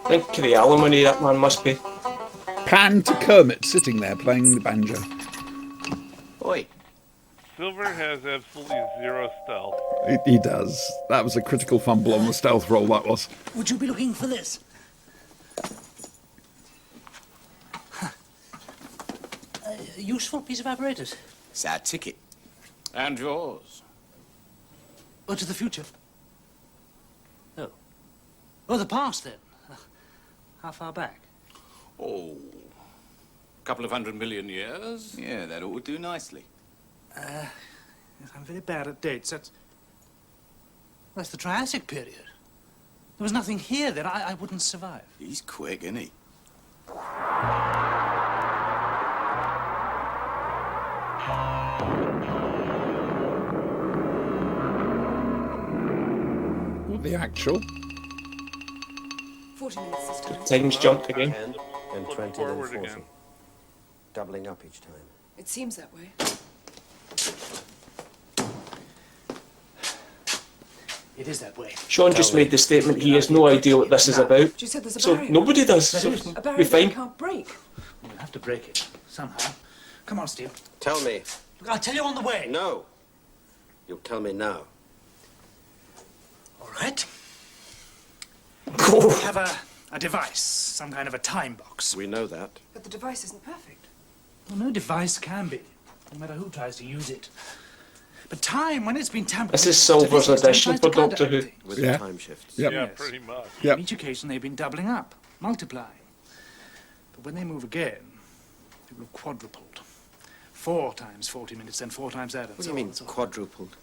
Think of the alimony that man must be. Pan to Kermit sitting there playing the banjo. Oi. Silver has absolutely zero stealth. He does. That was a critical fumble on the stealth roll, that was. Would you be looking for this? A useful piece of apparatus. It's our ticket. And yours. Or to the future? Oh. Oh, the past, then. How far back? Oh, a couple of 100 million years. Yeah, that ought to do nicely. I'm very bad at dates. That's the Triassic period. There was nothing here then. I wouldn't survive. He's quick, isn't he? The actual. 40 minutes this time. Time's jumped again. And 20 then 40. Again. Doubling up each time. It seems that way. It is that way. Sean just made the statement he has no idea what this is about. But you said there's a So barrier. nobody does. So A barrier we're that fine. can't break. We'll have to break it somehow. Come on, Steel. Tell me. Look, I'll tell you on the way. No. You'll tell me now. All right. We have a device, some kind of a time box. We know that. But the device isn't perfect. Well, no device can be, no matter who tries to use it. But time, when it's been tampered This with, is Silver's to this extent, audition tries for to counter Doctor Who. everything. With Yeah. the time shifts. Yep. Yeah, Yes. pretty much. Yep. On each occasion, they've been doubling up, multiplying. But when they move again, they will have quadrupled. 4 times 40 minutes, then 4 times that, and What do so you mean, on and so on. quadrupled?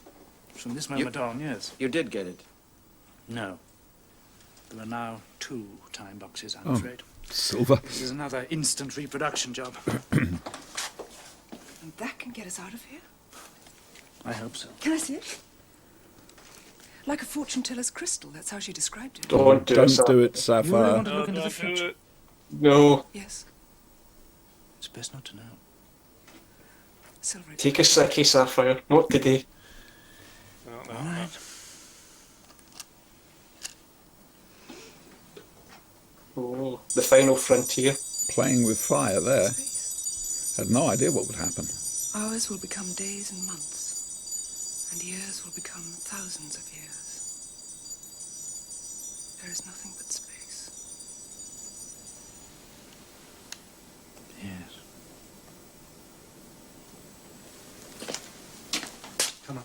From this moment on, yes. You did get it. No. There are now 2 time boxes, I'm Oh. afraid. Silver. This is another instant reproduction job. And that can get us out of here? I hope so. Can I see it? Like a fortune teller's crystal, that's how she described it. Don't do it. Don't Sam. do it, You really Sapphire. want to No, look into the don't do future? it. No. Yes. It's best not to know. Silver. Take a sickie, Sapphire. Not today. No, All no, right. Oh, the final frontier. Playing with fire there. Had no idea what would happen. Hours will become days and months, and years will become thousands of years. There is nothing but space. Yes. Come on.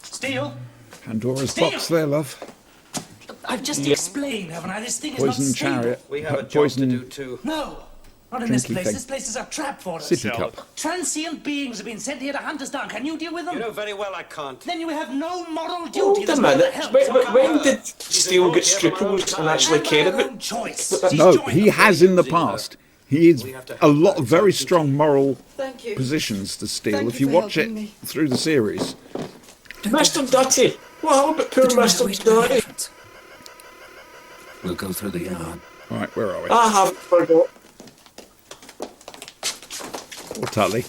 Steel! Pandora's Steel! box there, love. I've just Yeah. explained, haven't I? This thing is Poison not stable. chariot. We have a job Poison to do too. No! Not in this Drinky place. thing. This place is a trap for us. Sippy cup. Transient beings have been sent here to hunt us down. Can you deal with them? You know very well I can't. Then you have no moral duty. Hold a There's no other minute. help. When did Steele get scruples and actually care Our about own choice. But She's No, joined he the has in the past. He is a lot of very strong moral Thank you. positions to steal. Thank If you you for watch it helping me. through the series. Mr. Dutty? What about poor Mr. Dutty? We'll go through the yard. All right, where are we? I haven't forgot. Or Tully.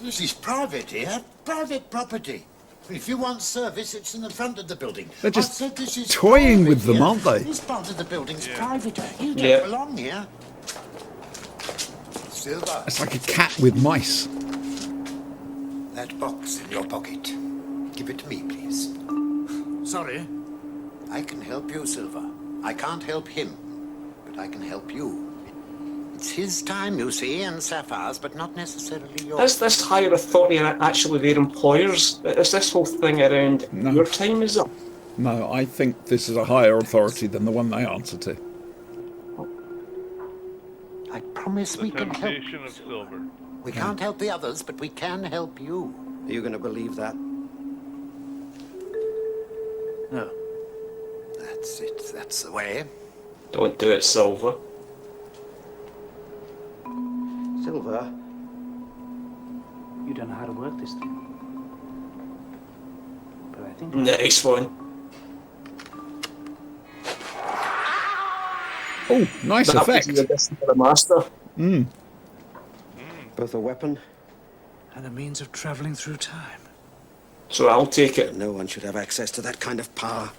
This is private here, private property. If you want service, it's in the front of the building. They're just I said this is toying private with them, here. aren't they? This part of the building's private. You don't Yeah. belong here. Silver, It's like a cat with mice. that box in your pocket. Give it to me, please. Sorry. I can help you, Silver. I can't help him, but I can help you. It's his time, you see, and Sapphire's, but not necessarily yours. Is this higher authority actually their employers? Is this whole thing around your time is up? No, I think this is a higher authority than the one they answer to. I promise The we can help. temptation of silver. We can't help the others, but we can help you. Are you going to believe that? No. That's it. That's the way. Don't do it, Silver. Silver, You don't know how to work this thing. But I think... Nice one. Oh, nice That was effect. the addition to the master. Both a weapon and a means of travelling through time. So I'll take it. No one should have access to that kind of power.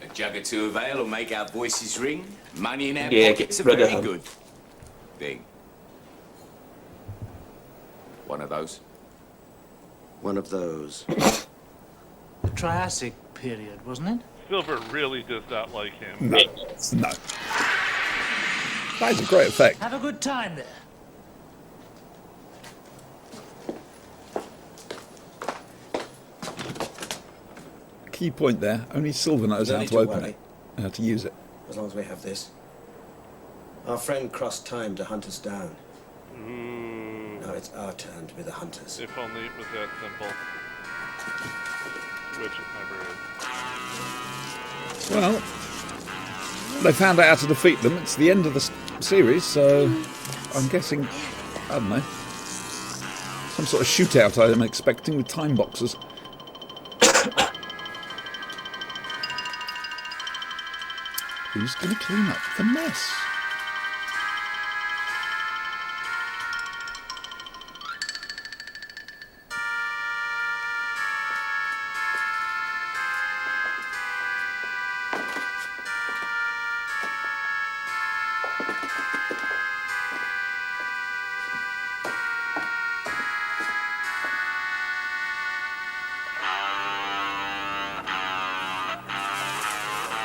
A jug or two of ale will make our voices ring. Money in our Yeah, pockets get are rid of very him. good thing. One of those. One of those. The Triassic period, wasn't it? Silver really does not like him. No. No. That is a great effect. Have a good time there. Key point there. Only Silver knows No how need to to open worry. it. How to use it. As long as we have this. Our friend crossed time to hunt us down. Ooh. Now it's our turn to be the hunters. If only it was that simple. Which it never is. Well, they found out how to defeat them. It's the end of the series, so I'm guessing, I don't know, some sort of shootout I'm expecting with time boxes. Who's going to clean up the mess?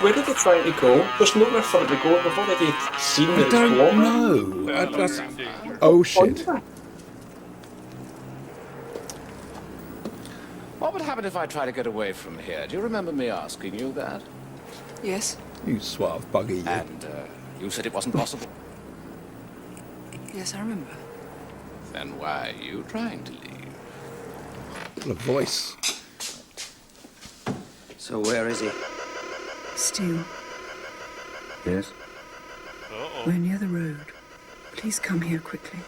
Where are they trying to go? There's nowhere for them to go. We've already seen I that it's don't blocked. know. Oh shit. What would happen if I try to get away from here? Do you remember me asking you that? Yes. You suave buggy, you. And you said it wasn't possible. Yes, I remember. Then why are you trying to leave? What a voice. So where is he? Steel, Yes? Uh-oh. we're near the road. Please come here quickly.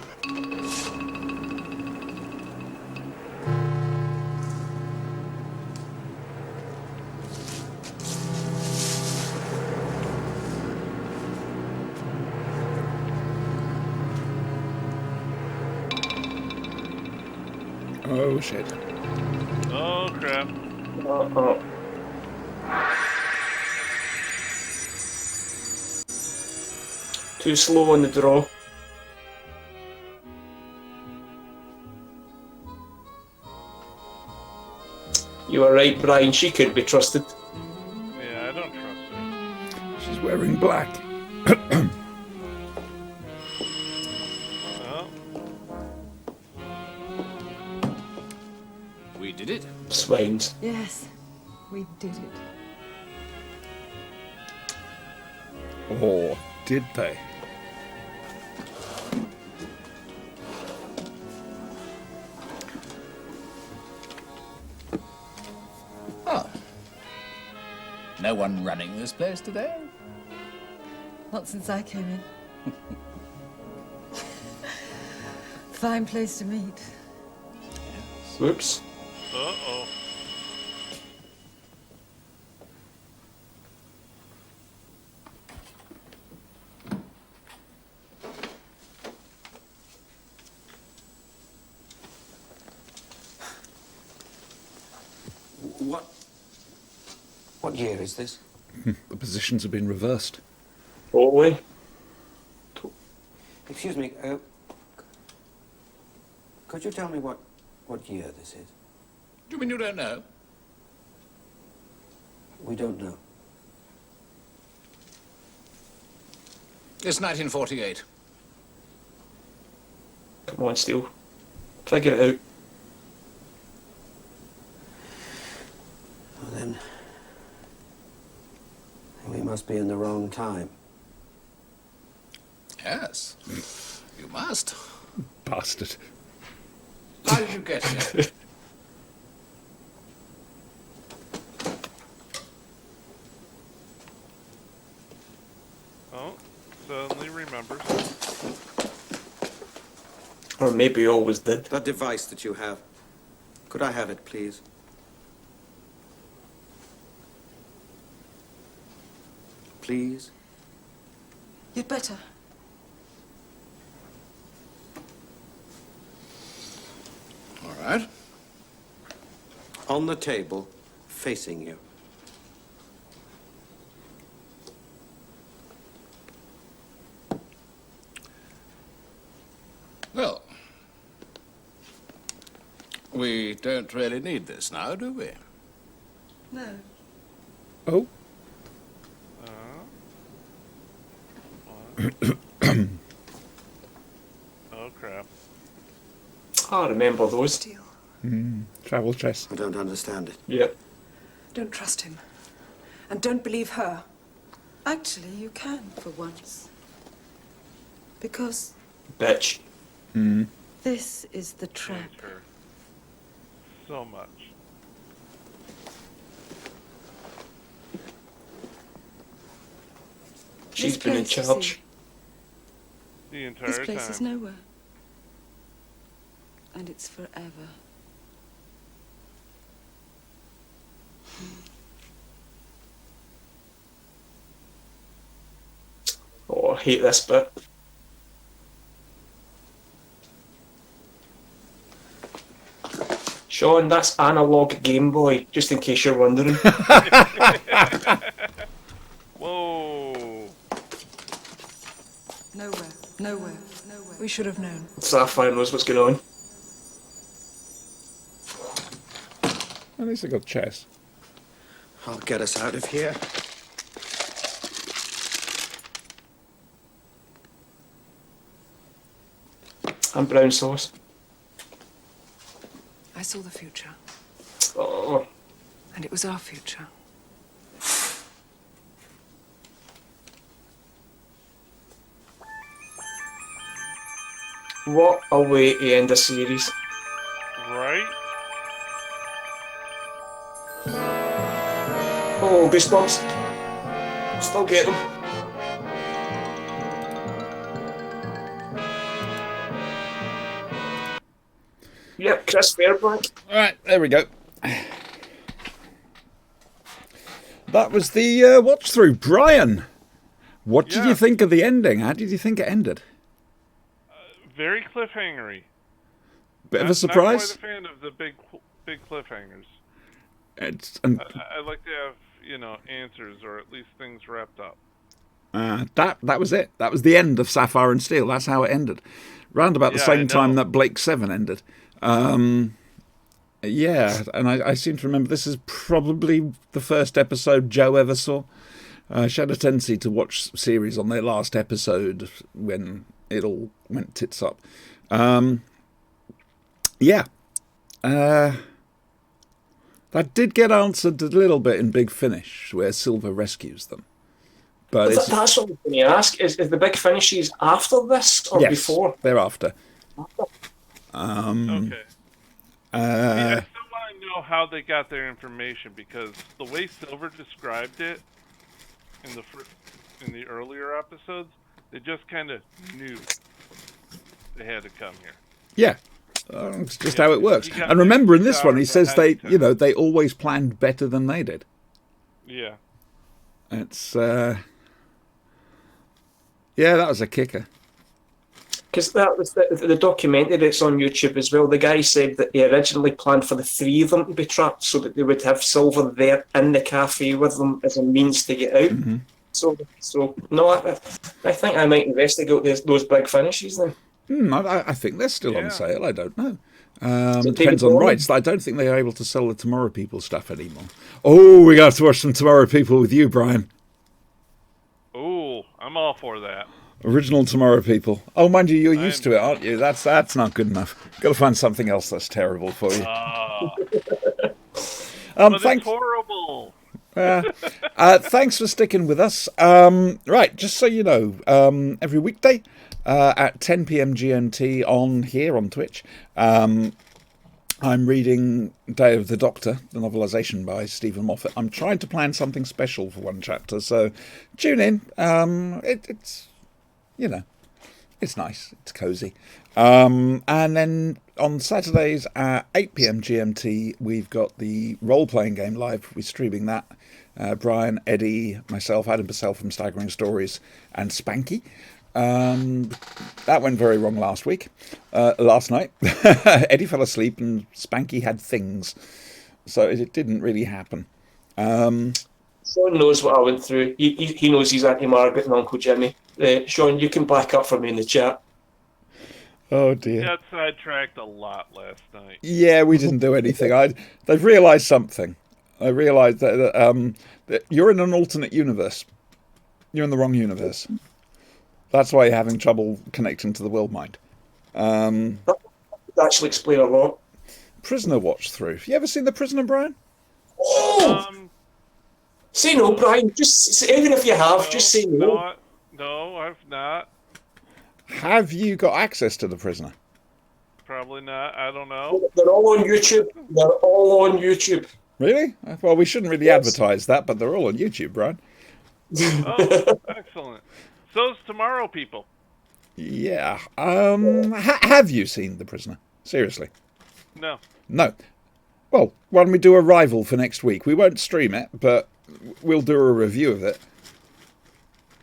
Oh shit. Oh, crap. Uh-oh. Too slow on the draw. You were right, Brian. She could be trusted. Yeah, I don't trust her. She's wearing black. Oh. We did it. Swines. Yes, we did it. Or did they? Oh. No one running this place today? Not since I came in. Fine place to meet. Whoops. Uh-oh. What year is this? The positions have been reversed. Totally. Excuse me, could you tell me what year this is? Do you mean you don't know? We don't know. It's 1948. Come on, Steel. Figure it out. Well, then we must be in the wrong time. Yes. You must. Bastard. How did you get here? Oh, suddenly remembers. Or maybe you always did. That device that you have, could I have it, please? Please? You'd better. right. On the table, facing you. Well, we don't really need this now, do we? No. Oh. Oh, crap. I remember those. Travel chest. I don't understand it. Yep. Don't trust him. And don't believe her. Actually, you can, for once. Because Bitch. this is the trap. Hate her so much. She's This been in place, you charge. see, The entire This place time. is nowhere. And it's forever. Oh, I hate this bit. Sean, that's analog Game Boy, just in case you're wondering. Whoa. Nowhere. Nowhere. Nowhere. We should have known. Sapphire knows what's going on. At least I got chess. I'll get us out of here. And brown sauce. I saw the future. Oh, And it was our future. what a way to end a series. Right? Oh, goosebumps. Still get them. Yep, Chris Fairbank. Alright, there we go. That was the watch through. Brian, what did you think of the ending? How did you think it ended? Very cliffhangery. Bit of a surprise? Not quite a fan of the big cliffhangers. I like to have, answers or at least things wrapped up. That was it. That was the end of Sapphire and Steel. That's how it ended. Round about the same time that Blake 7 ended. Yeah, and I seem to remember this is probably the first episode Joe ever saw. She had a tendency to watch series on their last episode when it all went tits up. That did get answered a little bit in Big Finish, where Silver rescues them. But that's what I was going to ask. Is the big finishes after this or before? They're after. Okay. I still want to know how they got their information, because the way Silver described it in the earlier episodes, they just kind of knew they had to come here. Yeah. It's just how it works. And remember, in this one, he says they always planned better than they did. Yeah. It's that was a kicker. Because that was the documentary that's on YouTube as well. The guy said that he originally planned for the three of them to be trapped so that they would have Silver there in the cafe with them as a means to get out. Mm-hmm. So no, I think I might investigate those big finishes then. I think they're still on sale. I don't know. It depends on rights. I don't think they are able to sell the Tomorrow People stuff anymore. Oh, we got to watch some Tomorrow People with you, Brian. Oh, I'm all for that. Original Tomorrow People. Oh, mind you, you're used to it, aren't you? That's not good enough. Got to find something else that's terrible for you. But it's horrible. Thanks for sticking with us. Right, just so you know, every weekday at 10 p.m. GMT on Twitch, I'm reading Day of the Doctor, the novelisation by Stephen Moffat. I'm trying to plan something special for one chapter, so tune in. It's it's nice, it's cosy. And then on Saturdays at 8 p.m. GMT, we've got the role-playing game live. We're streaming that. Brian, Eddie, myself, Adam Purcell from Staggering Stories, and Spanky. That went very wrong last night. Eddie fell asleep and Spanky had things, so it didn't really happen. Sean knows what I went through. He knows he's Auntie Margaret and Uncle Jimmy. Sean, you can back up for me in the chat. Oh dear. Got sidetracked a lot last night. Yeah, we didn't do anything. They've realised something. I realised that you're in an alternate universe. You're in the wrong universe. That's why you're having trouble connecting to the world mind. That would actually explain a lot. Prisoner watch through. You ever seen The Prisoner, Brian? Oh! Say no, Brian. Just even if you have, just say no. No, I've not. Have you got access to The Prisoner? Probably not. I don't know. They're all on YouTube. They're all on YouTube. Really? Well, we shouldn't really advertise that, but they're all on YouTube, Brian. Oh, excellent. So's tomorrow, people. Yeah. Have you seen The Prisoner? Seriously? No. No. Well, why don't we do Arrival for next week? We won't stream it, but we'll do a review of it.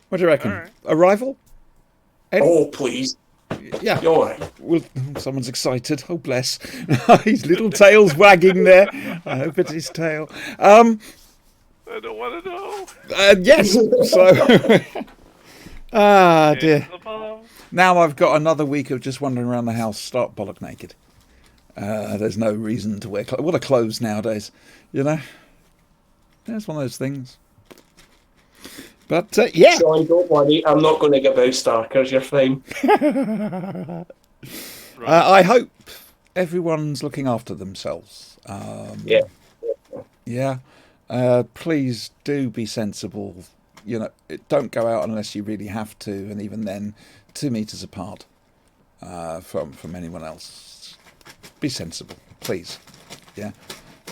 What do you reckon? Right. Arrival? Eddie? Oh, please. Yeah. All right. Well, someone's excited. Oh, bless. His little tail's wagging there. I hope it's his tail. I don't want to know. Yes. So... Ah, dear. Now I've got another week of just wandering around the house, stark bollock naked. There's no reason to wear clothes. What are clothes nowadays? You know? It's one of those things. But, yeah. Sean, don't worry. I'm not going to give out starkers. You're fine. I hope everyone's looking after themselves. Yeah. Yeah. Please do be sensible. You know, don't go out unless you really have to, and even then, 2 meters apart from anyone else. Be sensible, please. Yeah.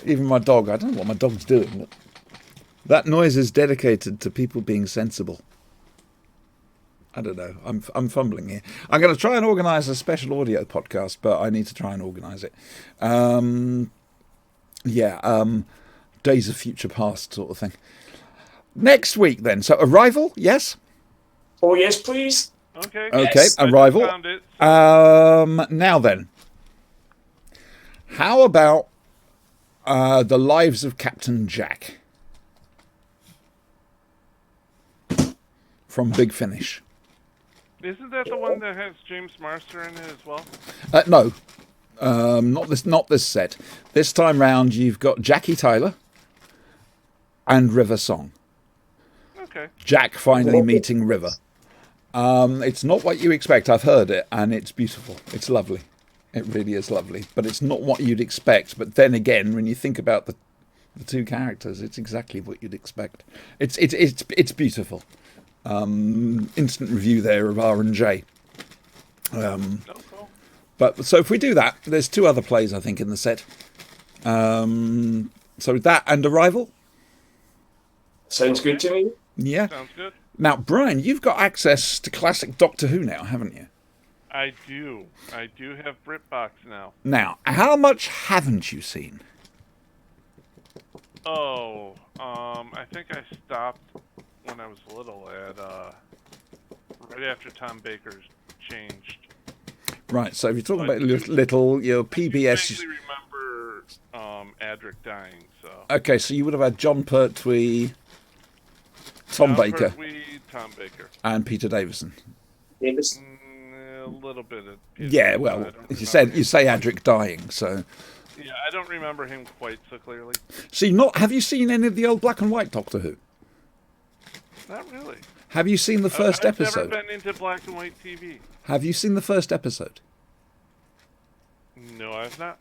Even my dog, I don't know what my dog's doing, but that noise is dedicated to people being sensible. I don't know. I'm fumbling here. I'm going to try and organise a special audio podcast, but I need to try and organise it. Days of Future Past sort of thing. Next week, then. So, Arrival, yes? Oh, yes, please. Okay. Yes. Arrival. Found it. Now then. How about The Lives of Captain Jack? From Big Finish. Isn't that the one that has James Marster in it as well? No. Not this set. This time round, you've got Jackie Tyler and River Song. Okay. Jack finally meeting River. It's not what you expect. I've heard it, and it's beautiful. It's lovely. It really is lovely. But it's not what you'd expect. But then again, when you think about the two characters, it's exactly what you'd expect. It's beautiful. Instant review there of R&J. But so if we do that, there's 2 other plays I think in the set. So that and Arrival. Sounds good to me. Yeah. Sounds good. Now, Brian, you've got access to classic Doctor Who now, haven't you? I do. I do have BritBox now. Now, how much haven't you seen? Oh, I think I stopped when I was little at right after Tom Baker's changed. Right, so if you're talking about little, your PBS... I vaguely remember Adric dying, so... Okay, so you would have had John Pertwee, Tom Baker, and Peter Davison. A little bit of... Yeah, well, you say Adric dying, so... Yeah, I don't remember him quite so clearly. Have you seen any of the old black and white Doctor Who? Not really. Have you seen the first episode? I've never been into black and white TV. Have you seen the first episode? No, I've not.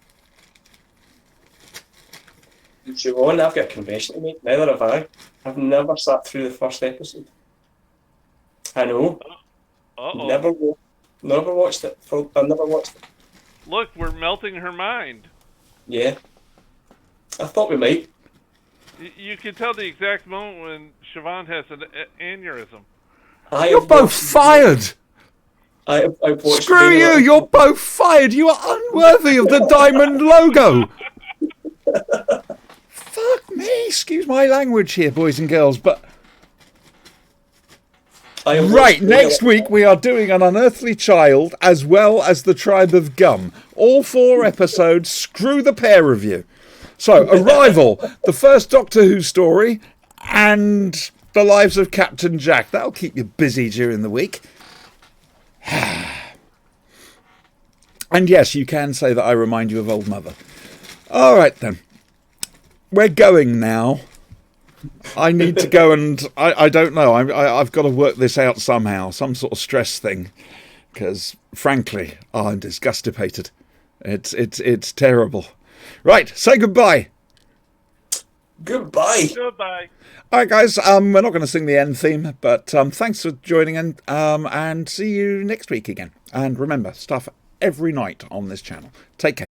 Siobhan, I've got a confession to make. Neither have I. I've never sat through the first episode. I know. Uh-oh. Never watched it. I've never watched it. Look, we're melting her mind. Yeah. I thought we might. You can tell the exact moment when Siobhan has an aneurysm. You're both fired! I've watched Screw you! You're both fired! You are unworthy of the diamond logo! Fuck me! Excuse my language here, boys and girls, but... Right, next week we are doing An Unearthly Child as well as The Tribe of Gum. All 4 episodes, screw the pair of you. So, Arrival, the first Doctor Who story, and The Lives of Captain Jack. That'll keep you busy during the week. And yes, you can say that I remind you of old mother. All right then. We're going now. I need to go and... I don't know. I've got to work this out somehow. Some sort of stress thing. Because, frankly, I'm disgustipated. It's terrible. Right, say goodbye. Goodbye. Goodbye. All right, guys. We're not going to sing the end theme, but thanks for joining and see you next week again. And remember, stuff every night on this channel. Take care.